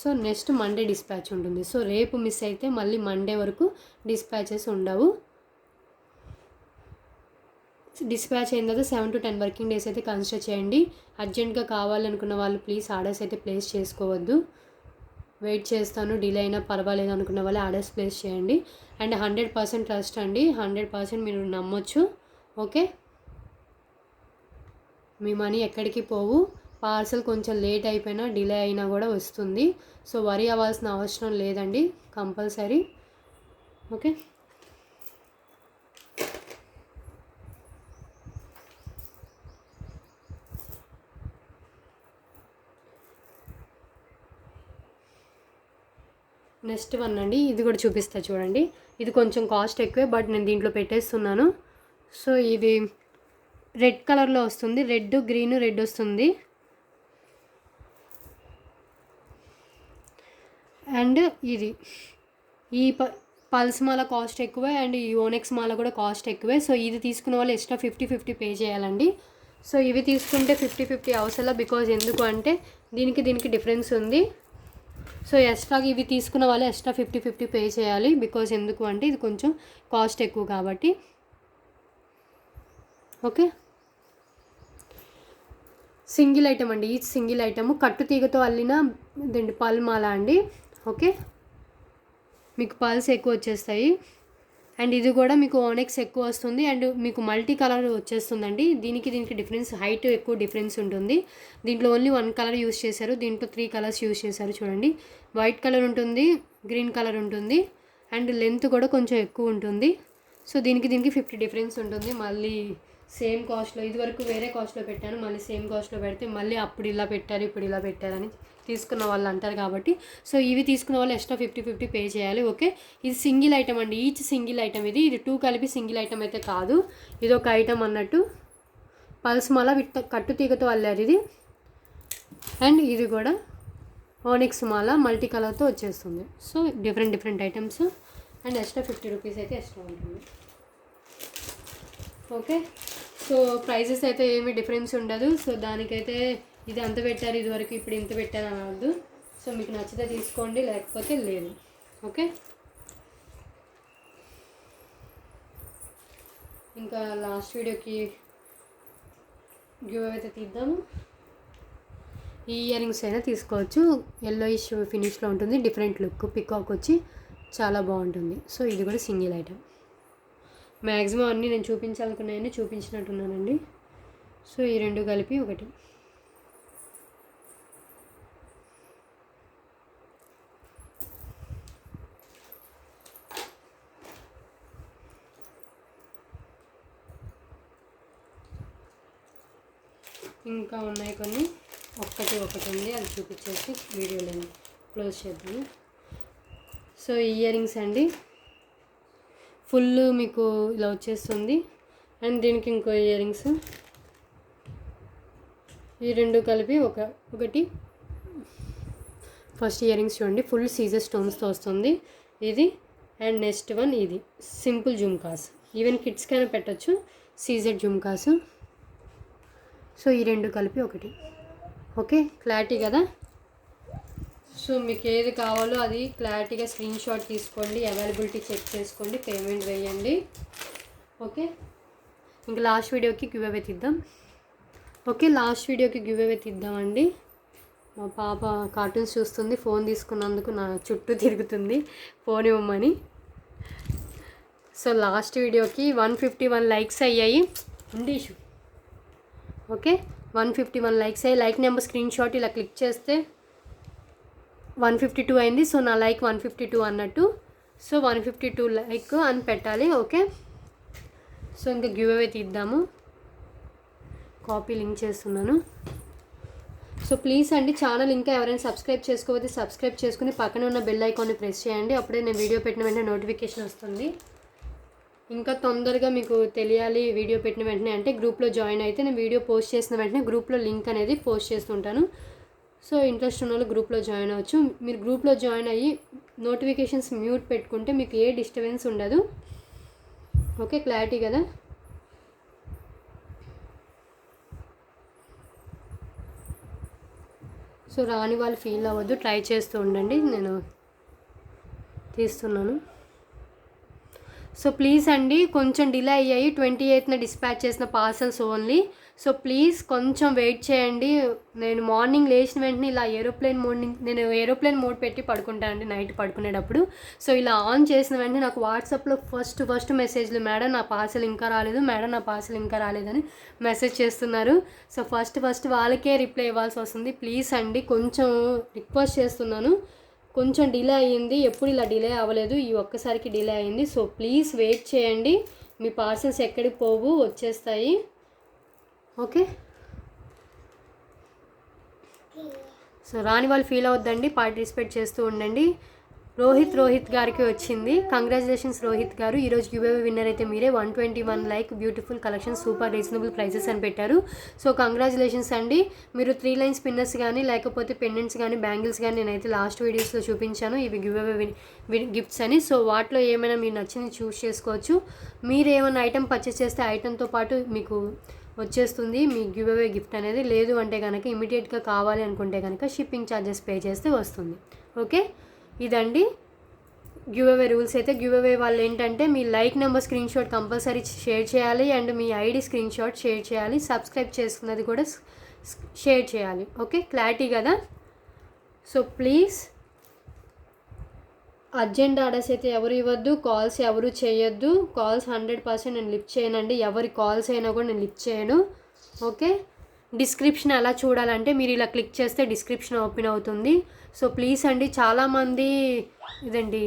సో నెక్స్ట్ మండే డిస్పాచ్ ఉంటుంది. సో రేపు మిస్ అయితే మళ్ళీ మండే వరకు డిస్పాచెస్ ఉండవు. డిస్పాచ్ అయిన తర్వాత 7 to 10 వర్కింగ్ డేస్ అయితే కన్సిడర్ చేయండి. అర్జెంట్గా కావాలనుకున్న వాళ్ళు ప్లీజ్ ఆర్డర్స్ అయితే ప్లేస్ చేసుకోవద్దు. వెయిట్ చేస్తాను, డిలే అయినా పర్వాలేదు అనుకున్న వాళ్ళు ఆర్డర్స్ ప్లేస్ చేయండి. అండ్ 100% ట్రస్ట్ అండి, 100% మీరు నమ్మొచ్చు. ఓకే, మీ మనీ ఎక్కడికి పోవు. పార్సల్ కొంచెం లేట్ అయిపోయినా డిలే అయినా కూడా వస్తుంది. సో వరీ అవ్వాల్సిన అవసరం లేదండి కంపల్సరీ. ఓకే, నెక్స్ట్ వన్ అండి, ఇది కూడా చూపిస్తా చూడండి. ఇది కొంచెం కాస్ట్ ఎక్కువే, బట్ నేను దీంట్లో పెట్టేస్తున్నాను. సో ఇది రెడ్ కలర్లో వస్తుంది, రెడ్ గ్రీన్ రెడ్ వస్తుంది. అండ్ ఇది ఈ పల్స్ మాల కాస్ట్ ఎక్కువే, అండ్ ఈ ఓనెక్స్ మాల కూడా కాస్ట్ ఎక్కువే. సో ఇది తీసుకున్న వాళ్ళు ఎక్స్ట్రా 50-50 పే చేయాలండి. సో ఇవి తీసుకుంటే 50-50 అవసరం, బికాజ్ ఎందుకు అంటే దీనికి డిఫరెన్స్ ఉంది. సో ఎక్స్ట్రాగా ఇవి తీసుకున్న వాళ్ళు ఎక్స్ట్రా 50-50 పే చేయాలి. బికాజ్ ఎందుకు అంటే ఇది కొంచెం కాస్ట్ ఎక్కువ కాబట్టి. ఓకే, సింగిల్ ఐటమ్ అండి, ఈ సింగిల్ ఐటమ్ కట్టు తీగతో అల్లిన దండి పల్మాల అండి. ఓకే, మీకు పల్స్ ఎక్కువ వచ్చేస్తాయి. అండ్ ఇది కూడా మీకు ఓనెక్స్ ఎక్కువ వస్తుంది. అండ్ మీకు మల్టీ కలర్ వచ్చేస్తుందండి. దీనికి డిఫరెన్స్, హైట్ ఎక్కువ డిఫరెన్స్ ఉంటుంది. దీంట్లో ఓన్లీ 1 కలర్ యూస్ చేశారు, దీంట్లో 3 కలర్స్ యూస్ చేశారు. చూడండి, వైట్ కలర్ ఉంటుంది, గ్రీన్ కలర్ ఉంటుంది, అండ్ లెంత్ కూడా కొంచెం ఎక్కువ ఉంటుంది. సో దీనికి 50 డిఫరెన్స్ ఉంటుంది. మళ్ళీ సేమ్ కాస్ట్లో, ఇది వరకు వేరే కాస్ట్లో పెట్టాను, మళ్ళీ సేమ్ కాస్ట్లో పెడితే మళ్ళీ అప్పుడు ఇలా పెట్టారు ఇప్పుడు ఇలా పెట్టారని తీసుకున్న వాళ్ళు అంటారు కాబట్టి. సో ఇవి తీసుకున్న వాళ్ళు ఎక్స్ట్రా 50-50 పే చేయాలి. ఓకే, ఇది సింగిల్ ఐటమ్ అండి, ఈచ్ సింగిల్ ఐటమ్. ఇది 2 కలిపి సింగిల్ ఐటమ్ అయితే కాదు, ఇది ఒక ఐటమ్ అన్నట్టు. పల్స్ మాల విత్ కట్టు తీగతో అల్లారు ఇది. అండ్ ఇది కూడా ఓనెక్స్ మాల మల్టీ కలర్తో వచ్చేస్తుంది. So different items. And extra 50 rupees అయితే ఎక్స్ట్రా ఉంటుంది. ఓకే, సో ప్రైజెస్ అయితే ఏమీ డిఫరెన్స్ ఉండదు. సో దానికైతే ఇది అంత పెట్టారు ఇదివరకు, ఇప్పుడు ఇంత పెట్టారు అనవద్దు. సో మీకు నచ్చితే తీసుకోండి, లేకపోతే లేదు. ఓకే, ఇంకా లాస్ట్ వీడియోకి గివ్ అయితే తీద్దాము. ఈ ఇయర్ రింగ్స్ అయినా తీసుకోవచ్చు, ఎల్లోయిష్ ఫినిష్లో ఉంటుంది, డిఫరెంట్ లుక్, పికాక్ వచ్చి చాలా బాగుంటుంది. సో ఇది కూడా సింగిల్ ఐటమ్. మ్యాక్సిమం అన్నీ నేను చూపించాలనుకున్నాయని చూపించినట్టున్నానండి. సో ఈ 2 కలిపి ఒకటి. ఇంకా ఉన్నాయి కొన్ని, ఒకటి ఉంది, అది చూపించేసి వీడియోలో క్లోజ్ చేద్దాము. సో ఇయర్ రింగ్స్ అండి, ఫుల్ మీకు ఇలా వచ్చేస్తుంది. అండ్ దీనికి ఇంకో ఇయర్ రింగ్స్, ఈ 2 కలిపి ఒకటి. ఫస్ట్ ఇయర్ రింగ్స్ చూడండి, ఫుల్ సీజర్ స్టోన్స్తో వస్తుంది ఇది. అండ్ నెక్స్ట్ వన్ ఇది సింపుల్ జుమ్కాస్, ఈవెన్ కిడ్స్కైనా పెట్టచ్చు, సీజర్ జుమ్కాస్. సో ఈ 2 కలిపి ఒకటి. ఓకే, క్లారిటీ కదా. సో మీకు ఏది కావాలో అది క్లారిటీగా స్క్రీన్ షాట్ తీసుకోండి, అవైలబిలిటీ చెక్ చేసుకోండి, పేమెంట్ వేయండి. ఓకే, ఇంకా లాస్ట్ వీడియోకి గివ్ అవే తీద్దాం. ఓకే, లాస్ట్ వీడియోకి గివ్ అవే తీద్దామండి. మా పాప కార్టూన్స్ చూస్తుంది, ఫోన్ తీసుకున్నందుకు నా చుట్టూ తిరుగుతుంది ఫోన్ ఇవ్వమని. సో లాస్ట్ వీడియోకి 151 లైక్స్ అయ్యాయి. ఉంది ఇష్యూ. ఓకే, 151 లైక్స్ అయ్యి, లైక్ నెంబర్ స్క్రీన్ షాట్ ఇలా క్లిక్ చేస్తే 152 అయింది. సో నా లైక్ 152 అన్నట్టు. సో 152 లైక్ అని పెట్టాలి. ఓకే, సో ఇంకా గివ్ అవే తీద్దాము. కాపీ లింక్ చేస్తున్నాను. సో ప్లీజ్ అండి, ఛానల్ ఇంకా ఎవరైనా సబ్స్క్రైబ్ చేసుకోకపోతే సబ్స్క్రైబ్ చేసుకుని పక్కన ఉన్న బెల్ ఐకాన్ని ప్రెస్ చేయండి. అప్పుడే నేను వీడియో పెట్టిన వెంటనే నోటిఫికేషన్ వస్తుంది. ఇంకా తొందరగా మీకు తెలియాలి వీడియో పెట్టిన వెంటనే అంటే గ్రూప్లో జాయిన్ అయితే నేను వీడియో పోస్ట్ చేసిన వెంటనే గ్రూప్లో లింక్ అనేది పోస్ట్ చేస్తుంటాను. సో ఇంట్రెస్ట్ ఉన్న వాళ్ళు గ్రూప్లో జాయిన్ అవ్వచ్చు. మీరు గ్రూప్లో జాయిన్ అయ్యి నోటిఫికేషన్స్ మ్యూట్ పెట్టుకుంటే మీకు ఏ డిస్టర్బెన్స్ ఉండదు. ఓకే, క్లారిటీ కదా. సో రాని వాళ్ళు ఫీల్ అవ్వద్దు, ట్రై చేస్తూ ఉండండి, నేను తీస్తున్నాను. సో ప్లీజ్ అండి, కొంచెం డిలే అయ్యాయి. 28న డిస్పాచ్ చేసిన పార్సల్స్ ఓన్లీ. సో ప్లీజ్ కొంచెం వెయిట్ చేయండి. నేను మార్నింగ్ లేచిన వెంటనే ఇలా నేను ఏరోప్లేన్ మోడ్ పెట్టి పడుకుంటానండి నైట్ పడుకునేటప్పుడు. సో ఇలా ఆన్ చేసిన వెంటనే నాకు వాట్సాప్లో ఫస్ట్ మెసేజ్లు, మేడం నా పార్సల్ ఇంకా రాలేదు, మేడం నా పార్సల్ ఇంకా రాలేదని మెసేజ్ చేస్తున్నారు. సో ఫస్ట్ వాళ్ళకే రిప్లై ఇవ్వాల్సి వస్తుంది. ప్లీజ్ అండి, కొంచెం రిక్వెస్ట్ చేస్తున్నాను. కొంచెం డిలే అయ్యింది, ఎప్పుడు ఇలా డిలే అవ్వలేదు, ఈ ఒక్కసారికి డిలే అయ్యింది. సో ప్లీజ్ వెయిట్ చేయండి, మీ పార్సల్స్ ఎక్కడికి పోవు, వచ్చేస్తాయి. ఓకే, సో రాని వాళ్ళు ఫీల్ అవద్దండి, పార్టిసిపేట్ చేస్తూ ఉండండి. రోహిత్ గారికి వచ్చింది. కంగ్రాచులేషన్స్ రోహిత్ గారు. ఈరోజు గివ్అవే విన్నర్ అయితే మీరే. 121 like beautiful collection, super reasonable prices అని పెట్టారు. సో కంగ్రాచులేషన్స్ అండి. మీరు 3 లైన్ స్పిన్నర్స్ కానీ లేకపోతే పెండెంట్స్ కానీ బ్యాంగిల్స్ కానీ నేనైతే లాస్ట్ వీడియోస్లో చూపించాను, ఇవి గివ్అవే గిఫ్ట్స్ అని. సో వాటిలో ఏమైనా మీరు నచ్చింది చూస్ చేసుకోవచ్చు. మీరు ఏమైనా ఐటెం పర్చేస్ చేస్తే ఐటెంతో పాటు మీకు వచ్చేస్తుంది మీ గివ్అవే గిఫ్ట్ అనేది. లేదు అంటే కనుక ఇమీడియట్గా కావాలి అనుకుంటే కనుక షిప్పింగ్ ఛార్జెస్ పే చేస్తే వస్తుంది. ఓకే, ఇదండి గివ్అవే రూల్స్. అయితే గివ్అవే వాళ్ళు ఏంటంటే మీ like number screen shot compulsory share చేయాలి అండ్ మీ ఐడి స్క్రీన్ షాట్ షేర్ చేయాలి, సబ్స్క్రైబ్ చేసుకున్నది కూడా షేర్ చేయాలి. ఓకే, క్లారిటీ కదా. సో ప్లీజ్ అర్జెంట్ ఆర్డర్స్ అయితే ఎవరు ఇవ్వద్దు, కాల్స్ ఎవరు చేయొద్దు. కాల్స్ 100% నేను లిఫ్ట్ చేయనండి, ఎవరి కాల్స్ అయినా కూడా నేను లిఫ్ట్ చేయను. ఓకే, డిస్క్రిప్షన్ ఎలా చూడాలంటే మీరు ఇలా క్లిక్ చేస్తే డిస్క్రిప్షన్ ఓపెన్ అవుతుంది. సో ప్లీజ్ అండి, చాలామంది ఇదండి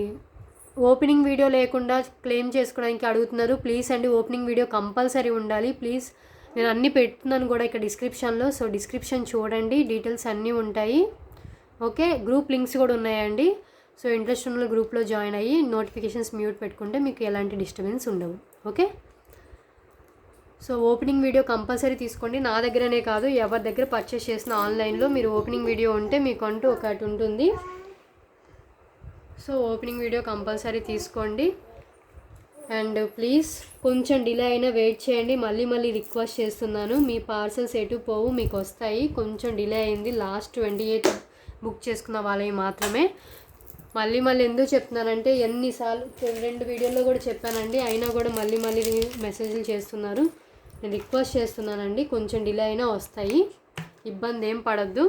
ఓపెనింగ్ వీడియో లేకుండా క్లెయిమ్ చేసుకోవడానికి అడుగుతున్నారు. ప్లీజ్ అండి, ఓపెనింగ్ వీడియో కంపల్సరీ ఉండాలి ప్లీజ్. నేను అన్నీ పెడుతున్నాను కూడా ఇక్కడ డిస్క్రిప్షన్లో. సో డిస్క్రిప్షన్ చూడండి, డీటెయిల్స్ అన్నీ ఉంటాయి. ఓకే, గ్రూప్ లింక్స్ కూడా ఉన్నాయండి. సో ఇంట్రెస్ట్ ఉన్న గ్రూప్లో జాయిన్ అయ్యి నోటిఫికేషన్స్ మ్యూట్ పెట్టుకుంటే మీకు ఎలాంటి డిస్టర్బెన్స్ ఉండవు. Okay, so opening video compulsory తీసుకోండి. నా దగ్గరనే కాదు, ఎవరి దగ్గర పర్చేస్ చేసిన ఆన్లైన్లో మీరు ఓపెనింగ్ వీడియో ఉంటే మీకు అంటూ ఒకటి ఉంటుంది. సో ఓపెనింగ్ వీడియో కంపల్సరీ తీసుకోండి. అండ్ ప్లీజ్ కొంచెం డిలే అయినా వెయిట్ చేయండి. మళ్ళీ రిక్వెస్ట్ చేస్తున్నాను, మీ పార్సల్స్ ఎటు పోవు, మీకు వస్తాయి. కొంచెం డిలే అయింది, లాస్ట్ 28 బుక్ చేసుకున్న వాళ్ళవి మాత్రమే. మళ్ళీ ఎందుకు చెప్తున్నానంటే ఎన్నిసార్లు 2 వీడియోల్లో కూడా చెప్పానండి, అయినా కూడా మళ్ళీ మెసేజ్లు చేస్తున్నారు. నేను రిక్వెస్ట్ చేస్తున్నానండి, కొంచెం డిలే అయినా వస్తాయి, ఇబ్బంది ఏం పడద్దు.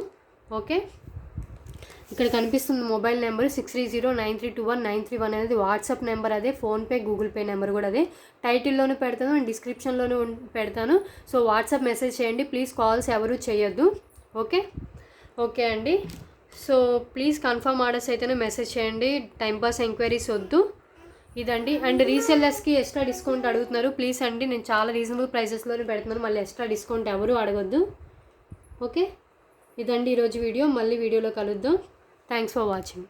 ఓకే, ఇక్కడ కనిపిస్తుంది మొబైల్ నెంబర్ 6309321931 అనేది వాట్సాప్ నెంబర్, అదే ఫోన్పే గూగుల్ పే నెంబర్ కూడా అదే. టైటిల్లోనే పెడతాను అండ్ డిస్క్రిప్షన్లోనే పెడతాను. సో వాట్సాప్ మెసేజ్ చేయండి ప్లీజ్, కాల్స్ ఎవరు చేయొద్దు. ఓకే అండి. సో ప్లీజ్ కన్ఫర్మ్ ఆర్డర్స్ అయితేనే మెసేజ్ చేయండి, టైంపాస్ ఎంక్వైరీస్ వద్దు. ఇదండి. అండ్ రీసెల్లర్స్కి ఎక్స్ట్రా డిస్కౌంట్ అడుగుతున్నారు. ప్లీజ్ అండి, నేను చాలా రీజనబుల్ ప్రైసెస్లోనే పెడుతున్నాను, మళ్ళీ ఎక్స్ట్రా డిస్కౌంట్ ఎవరు అడగొద్దు. ఓకే, ఇదండి ఈరోజు వీడియో. మళ్ళీ వీడియోలో కలుద్దాం. Thanks for watching.